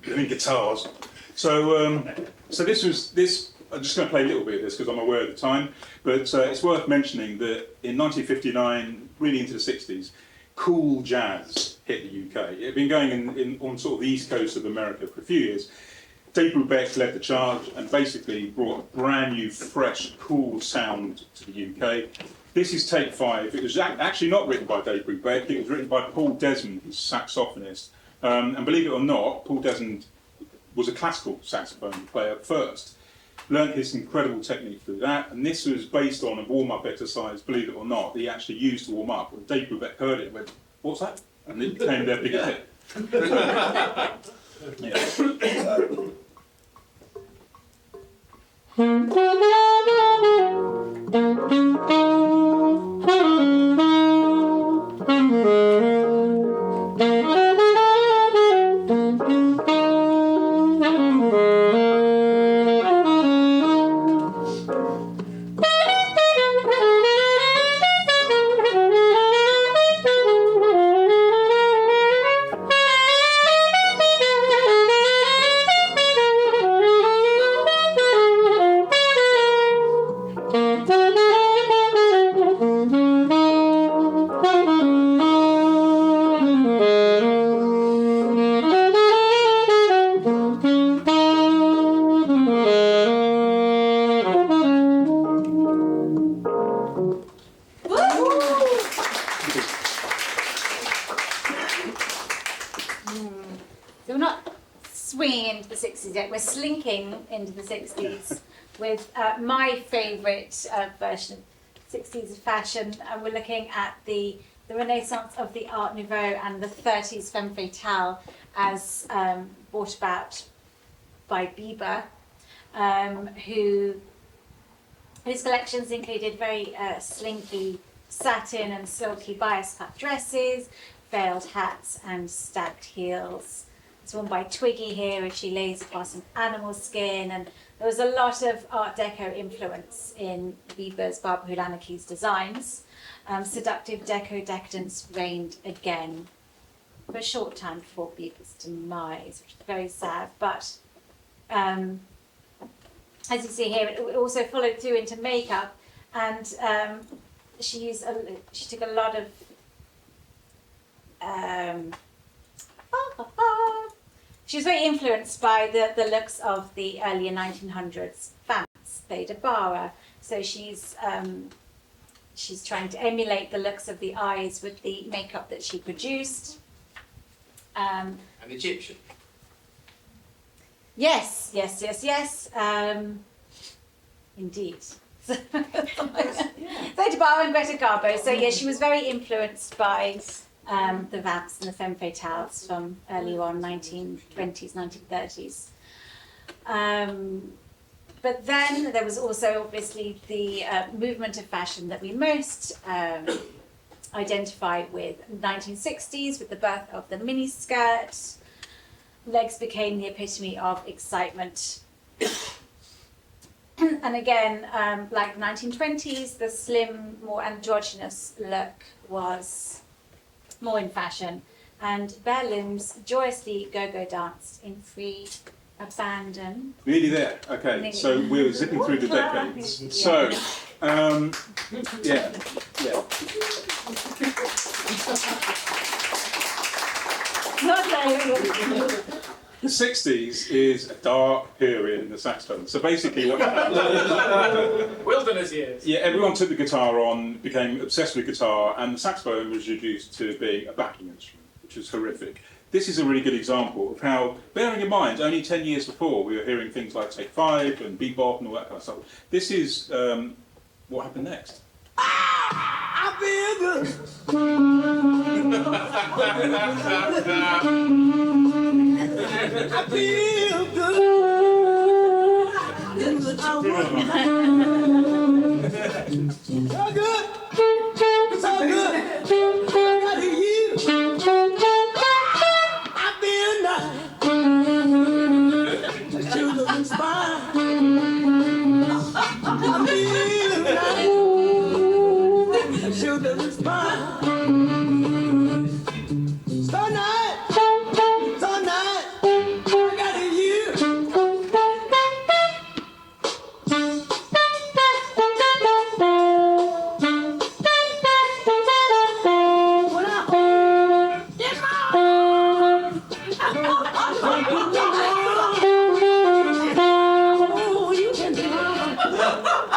think guitars. So this. I'm just going to play a little bit of this because I'm aware of the time, but it's worth mentioning that in 1959, really into the 60s, cool jazz hit the UK. It had been going on sort of the east coast of America for a few years. Dave Brubeck led the charge and basically brought a brand new, fresh, cool sound to the UK. This is take 5. It was actually not written by Dave Brubeck, it was written by Paul Desmond, who's a saxophonist. And believe it or not, Paul Desmond was a classical saxophone player first. Learned his incredible technique through that, and this was based on a warm-up exercise, believe it or not, that he actually used to warm up. When Dave Brubeck heard it, went, "What's that?" And it became their biggest hit. Yeah. So we're not swinging into the 60s yet, we're slinking into the 60s with my favourite version of 60s fashion, and we're looking at the renaissance of the Art Nouveau and the 30s femme fatale as brought about by Bieber, whose collections included very slinky satin and silky bias cut dresses, veiled hats and stacked heels. It's worn by Twiggy here as she lays across an animal skin, and there was a lot of Art Deco influence in Bieber's Barbara Hulanicki's designs. Seductive Deco decadence reigned again for a short time before Bieber's demise, which is very sad, but as you see here, it also followed through into makeup, and she took a lot of she was very influenced by the looks of the earlier 1900s femmes, Theda Bara. So she's trying to emulate the looks of the eyes with the makeup that she produced. An Egyptian. Yes. Indeed. Theda Bara and Greta Garbo. So yeah, she was very influenced by the Vamps and the Femme Fatales from early on 1920s, 1930s. But then there was also obviously the movement of fashion that we most identify with 1960s, with the birth of the miniskirt. Legs became the epitome of excitement. And again, like the 1920s, the slim, more androgynous look was more in fashion, and bare limbs joyously go-go danced in free abandon. Nearly there. Okay, Nearly. so we're zipping through the decades. Yeah. So, yeah. Not very The 60s is a dark period in the saxophone. So basically what happened, Wilderness years. yeah, everyone took the guitar on, became obsessed with guitar, and the saxophone was reduced to being a backing instrument, which was horrific. This is a really good example of how, bearing in mind, only 10 years before, we were hearing things like Take 5 and bebop and all that kind of stuff. This is what happened next. I feel good. So good.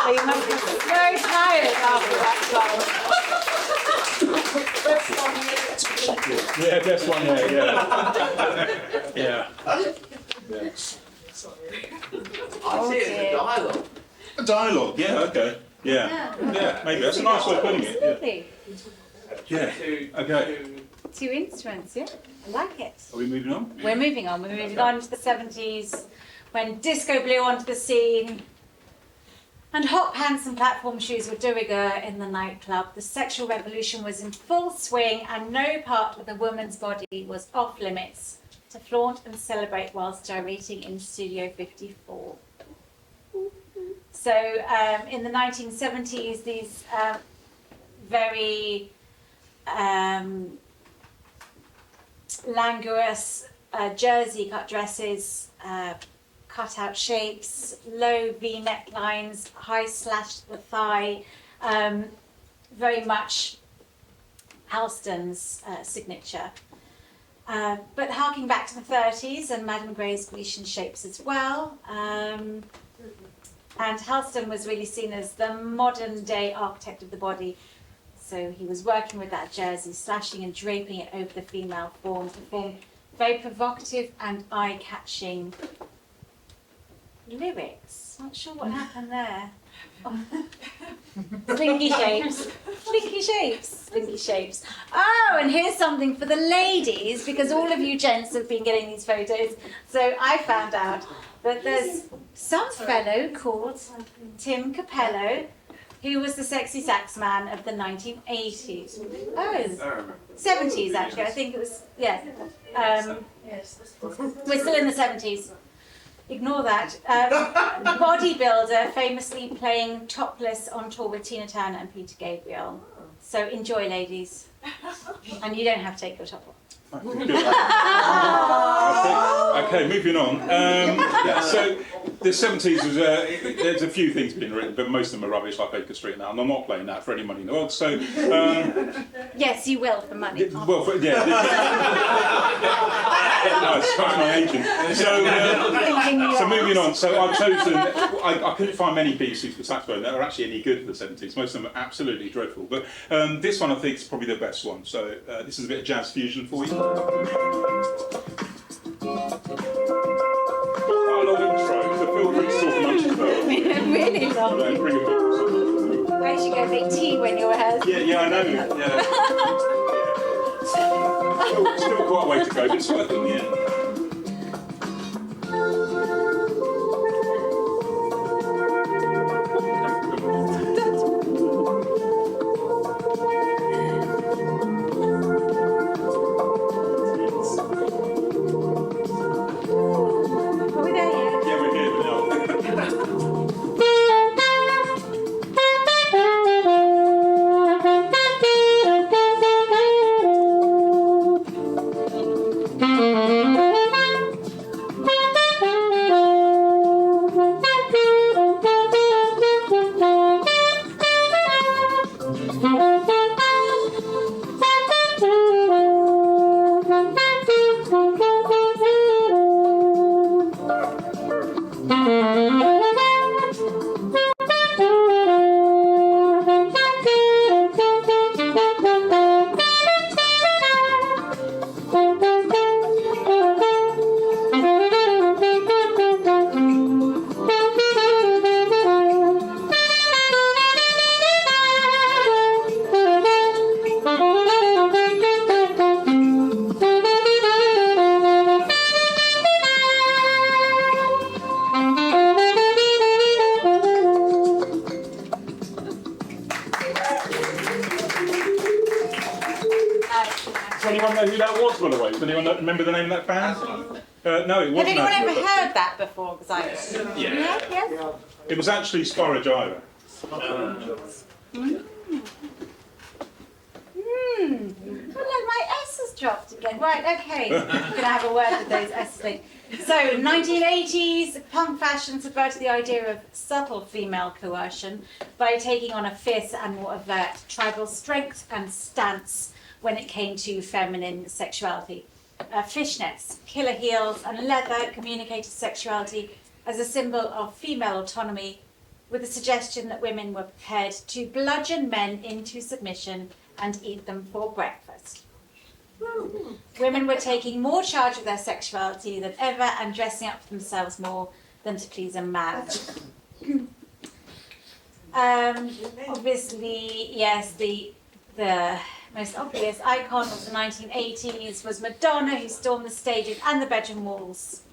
So you must be very tired after that song. Yeah, that's one. Yeah. I see it as a dialogue. A dialogue. Yeah. Okay. Yeah. Maybe that's a nice way of putting it. Absolutely. Yeah. Okay. Two instruments, yeah. I like it. Are we moving on? We're moving on. We're moving on to the 70s when disco blew onto the scene and hot pants and platform shoes were de rigueur in the nightclub. The sexual revolution was in full swing and no part of the woman's body was off limits to flaunt and celebrate whilst gyrating in Studio 54. So in the 1970s, these very languorous jersey cut dresses, cut-out shapes, low V necklines, high slash to the thigh, very much Halston's signature. But harking back to the 30s and Madame Grey's Grecian shapes as well. And Halston was really seen as the modern-day architect of the body. So he was working with that jersey, slashing and draping it over the female form to form very provocative and eye-catching lyrics. Not sure what happened there. Slinky shapes. Slinky shapes. Slinky shapes. Oh, and here's something for the ladies, because all of you gents have been getting these photos. So I found out that there's some fellow called Tim Capello, who was the sexy sax man of the 1980s. Oh, 70s actually. I think it was, yeah. We're still in the 70s. Ignore that. Bodybuilder, famously playing topless on tour with Tina Turner and Peter Gabriel. So enjoy, ladies. And you don't have to take your top off. Okay, moving on. So the 70s was, there's a few things being written, but most of them are rubbish, like Baker Street now, and I'm not playing that for any money in the world. So, yes, you will for money. well, no, it's my agent. So moving on. So I've chosen. I couldn't find many pieces for saxophone that are actually any good for the 70s. Most of them are absolutely dreadful. But this one I think is probably the best one. So this is a bit of jazz fusion for you. Quite a long intro, so feel free to talk amongst yourselves. Really long. Where should you go make tea when you're rehearsing? Yeah, I know. Yeah. Still quite a way to go, but it's worth it in the end. Are we there yet? Yeah, we're here now. Does anyone know who that was, by the way? Does anyone remember the name of that band? No, it Have wasn't. anyone ever actually. heard that before? Because I Yeah. Yes. It was actually Sparagiva. Oh no, my S has dropped again. Right, okay. I'm going to have a word with those S things. So, 1980s, punk fashion subverted the idea of subtle female coercion by taking on a fierce and more overt tribal strength and stance when it came to feminine sexuality. Fishnets, killer heels, and leather communicated sexuality as a symbol of female autonomy, with the suggestion that women were prepared to bludgeon men into submission and eat them for breakfast. Women were taking more charge of their sexuality than ever and dressing up for themselves more than to please a man. Obviously, yes, the most obvious icon of the 1980s was Madonna, who stormed the stages and the bedroom walls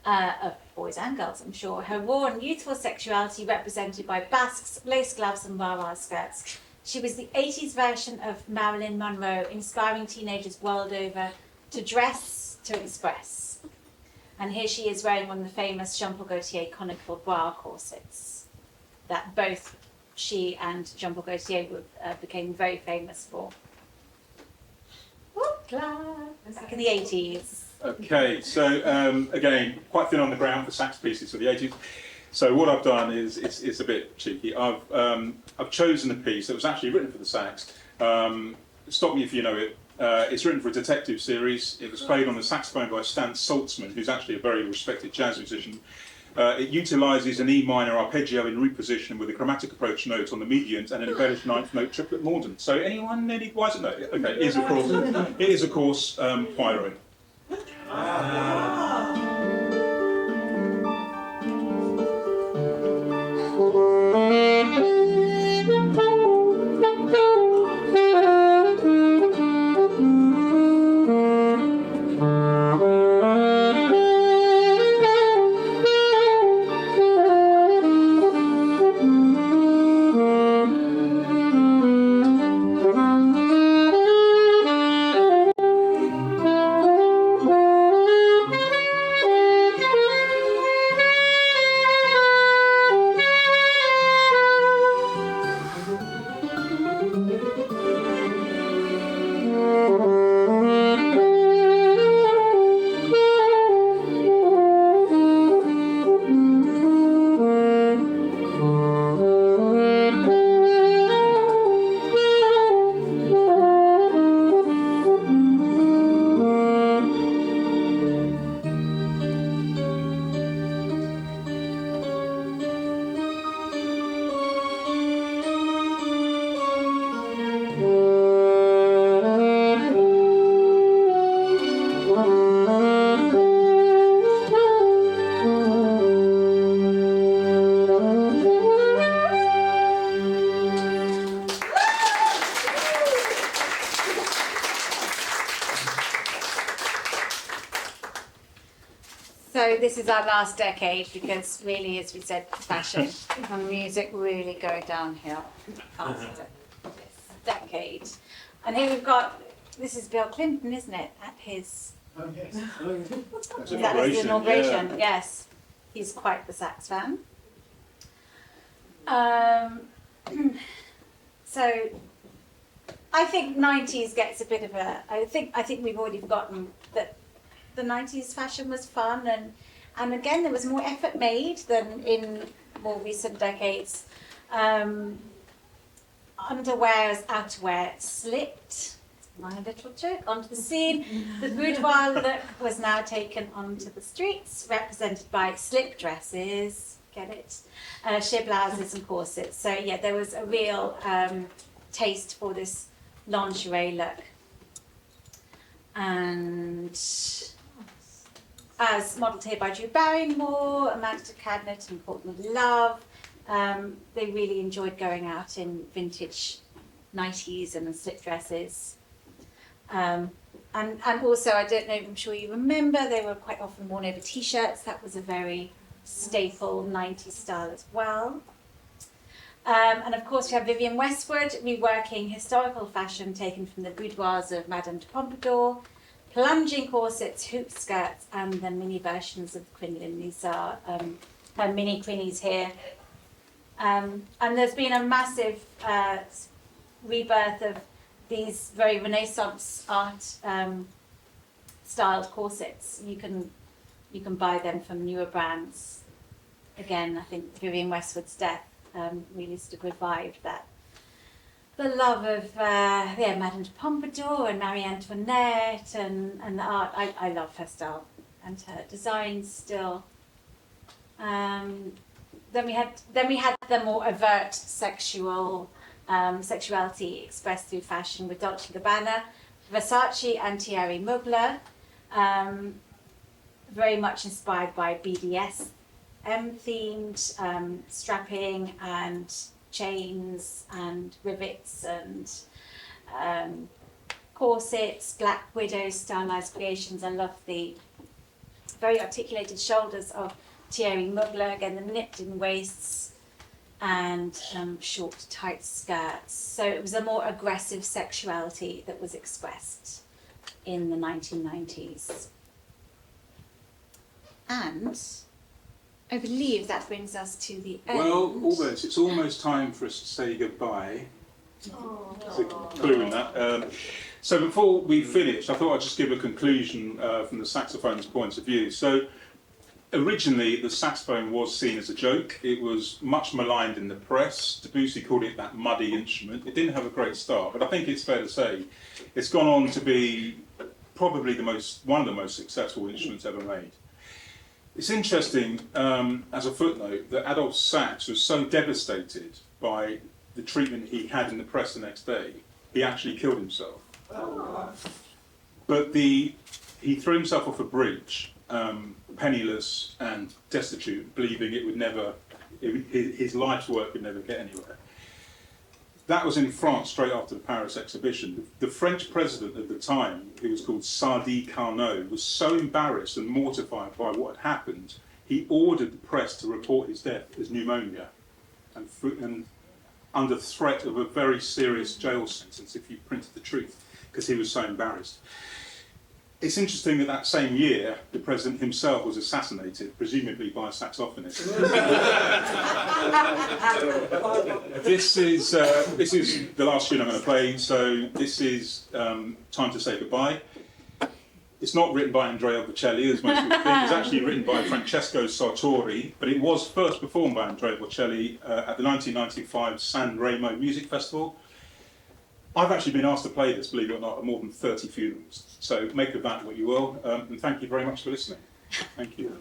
of boys and girls, I'm sure. Her raw and youthful sexuality represented by basques, lace gloves and bra skirts. She was the 80s version of Marilyn Monroe, inspiring teenagers world over to dress to express. And here she is wearing one of the famous Jean-Paul Gaultier conical bra corsets that both she and Jean-Paul Gaultier became very famous for. Back in the 80s. Okay, so again, quite thin on the ground for sax pieces for the 80s. So what I've done is, it's a bit cheeky. I've chosen a piece that was actually written for the sax. Stop me if you know it. It's written for a detective series. It was played on the saxophone by Stan Saltzman, who's actually a very respected jazz musician. It utilises an E minor arpeggio in root position with a chromatic approach note on the mediant and an embellished ninth note triplet mordant. So anyone nearly wise note? Okay, it is of course Poirot. So this is our last decade because really, as we said, fashion and music really go downhill after this decade. And here we've got, this is Bill Clinton, isn't it, at his that was the inauguration, yes. He's quite the sax fan. So I think 90s gets a bit of a, I think we've already forgotten that the 90s fashion was fun and again there was more effort made than in more recent decades. Underwear as outerwear slipped, my little joke, onto the scene. The boudoir look was now taken onto the streets, represented by slip dresses, get it, sheer blouses and corsets. So yeah, there was a real taste for this lingerie look. And as modelled here by Drew Barrymore, Amanda Cadnett and Courtney Love, they really enjoyed going out in vintage 90s and slip dresses. And also, I don't know, I'm sure you remember, they were quite often worn over t-shirts. That was a very staple 90s style as well. And of course, we have Vivienne Westwood reworking historical fashion taken from the boudoirs of Madame de Pompadour plunging corsets, hoop skirts, and the mini versions of crinoline. These are her mini crinnies here. And there's been a massive rebirth of these very Renaissance art styled corsets. You can buy them from newer brands. Again, I think Vivienne Westwood's death really sort of revived that. The love of Madame de Pompadour and Marie Antoinette and the art. I love her style and her designs still. Then we had the more overt sexuality expressed through fashion with Dolce & Gabbana, Versace and Thierry Mugler, very much inspired by BDSM themed strapping and chains and rivets and corsets, Black Widow stylized creations. I love the very articulated shoulders of Thierry Mugler, again the nipped-in waists and short, tight skirts. So it was a more aggressive sexuality that was expressed in the 1990s. And I believe that brings us to the end. Well, almost. It's almost time for us to say goodbye. There's a clue in that. So before we finish, I thought I'd just give a conclusion from the saxophone's point of view. So originally, the saxophone was seen as a joke. It was much maligned in the press. Debussy called it that muddy instrument. It didn't have a great start, but I think it's fair to say it's gone on to be probably one of the most successful instruments ever made. It's interesting, as a footnote, that Adolphe Sax was so devastated by the treatment he had in the press the next day, he actually killed himself. But he threw himself off a bridge, penniless and destitute, believing his life's work would never get anywhere. That was in France straight after the Paris exhibition. The French president at the time, who was called Sadi Carnot, was so embarrassed and mortified by what had happened, he ordered the press to report his death as pneumonia, and under threat of a very serious jail sentence if you printed the truth, because he was so embarrassed. It's interesting that same year, the president himself was assassinated, presumably by a saxophonist. This is the last tune I'm going to play, so this is time to say goodbye. It's not written by Andrea Bocelli, as most people think. It's actually written by Francesco Sartori, but it was first performed by Andrea Bocelli at the 1995 San Remo Music Festival. I've actually been asked to play this, believe it or not, at more than 30 funerals. So make of that what you will, and thank you very much for listening. Thank you.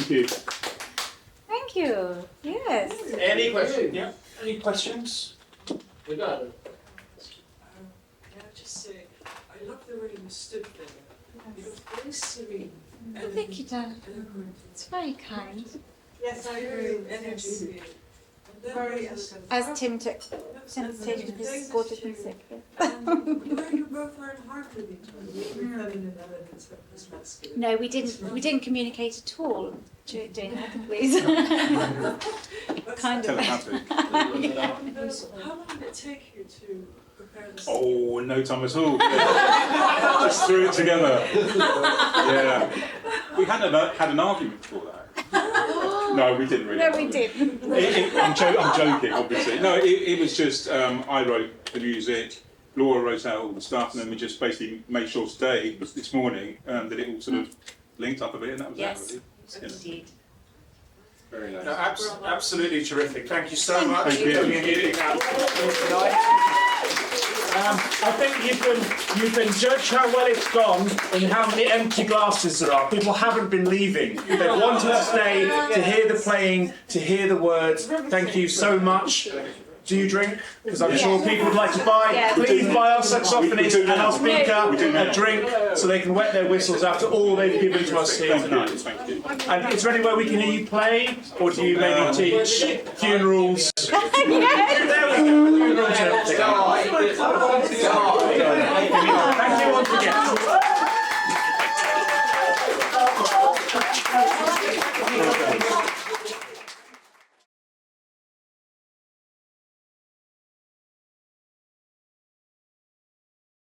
Thank you. Thank you. Yes. Any questions? Yeah. Any questions? Can I just say, I love the way you stood there. You were very serene. Thank you, darling. It's very kind. Yes, I agree. Energy. Very elegant. As Tim took sensation of his gorgeous music. You both are in harmony. Feminine elements of this masculine. No, we didn't communicate at all during that, please. Kind of. Telepathic. How long did it take you to prepare this? Oh, no time at all. Just threw it together. Yeah. We hadn't had an argument before that. No, we didn't really. No, we didn't. I'm joking, obviously. No, it was just, I wrote the music, Laura wrote out all the stuff, and then we just basically made sure today, this morning, that it all sort of linked up a bit, and that was Yes, that, really. indeed. Very nice. No, absolutely terrific. Thank you so much Thank for you. coming and giving that tonight. I think you can judge how well it's gone in how many empty glasses there are. People haven't been leaving. They wanted to stay to hear the playing, to hear the words. Thank you so much. Do you drink? Because I'm sure people would like to buy. Yeah. Please buy our saxophonist and our speaker We do now. a drink so they can wet their whistles after all they've given to us here tonight. Thank you. And is there anywhere we can hear you play, or do you maybe teach funerals? Yes. Funerals and everything.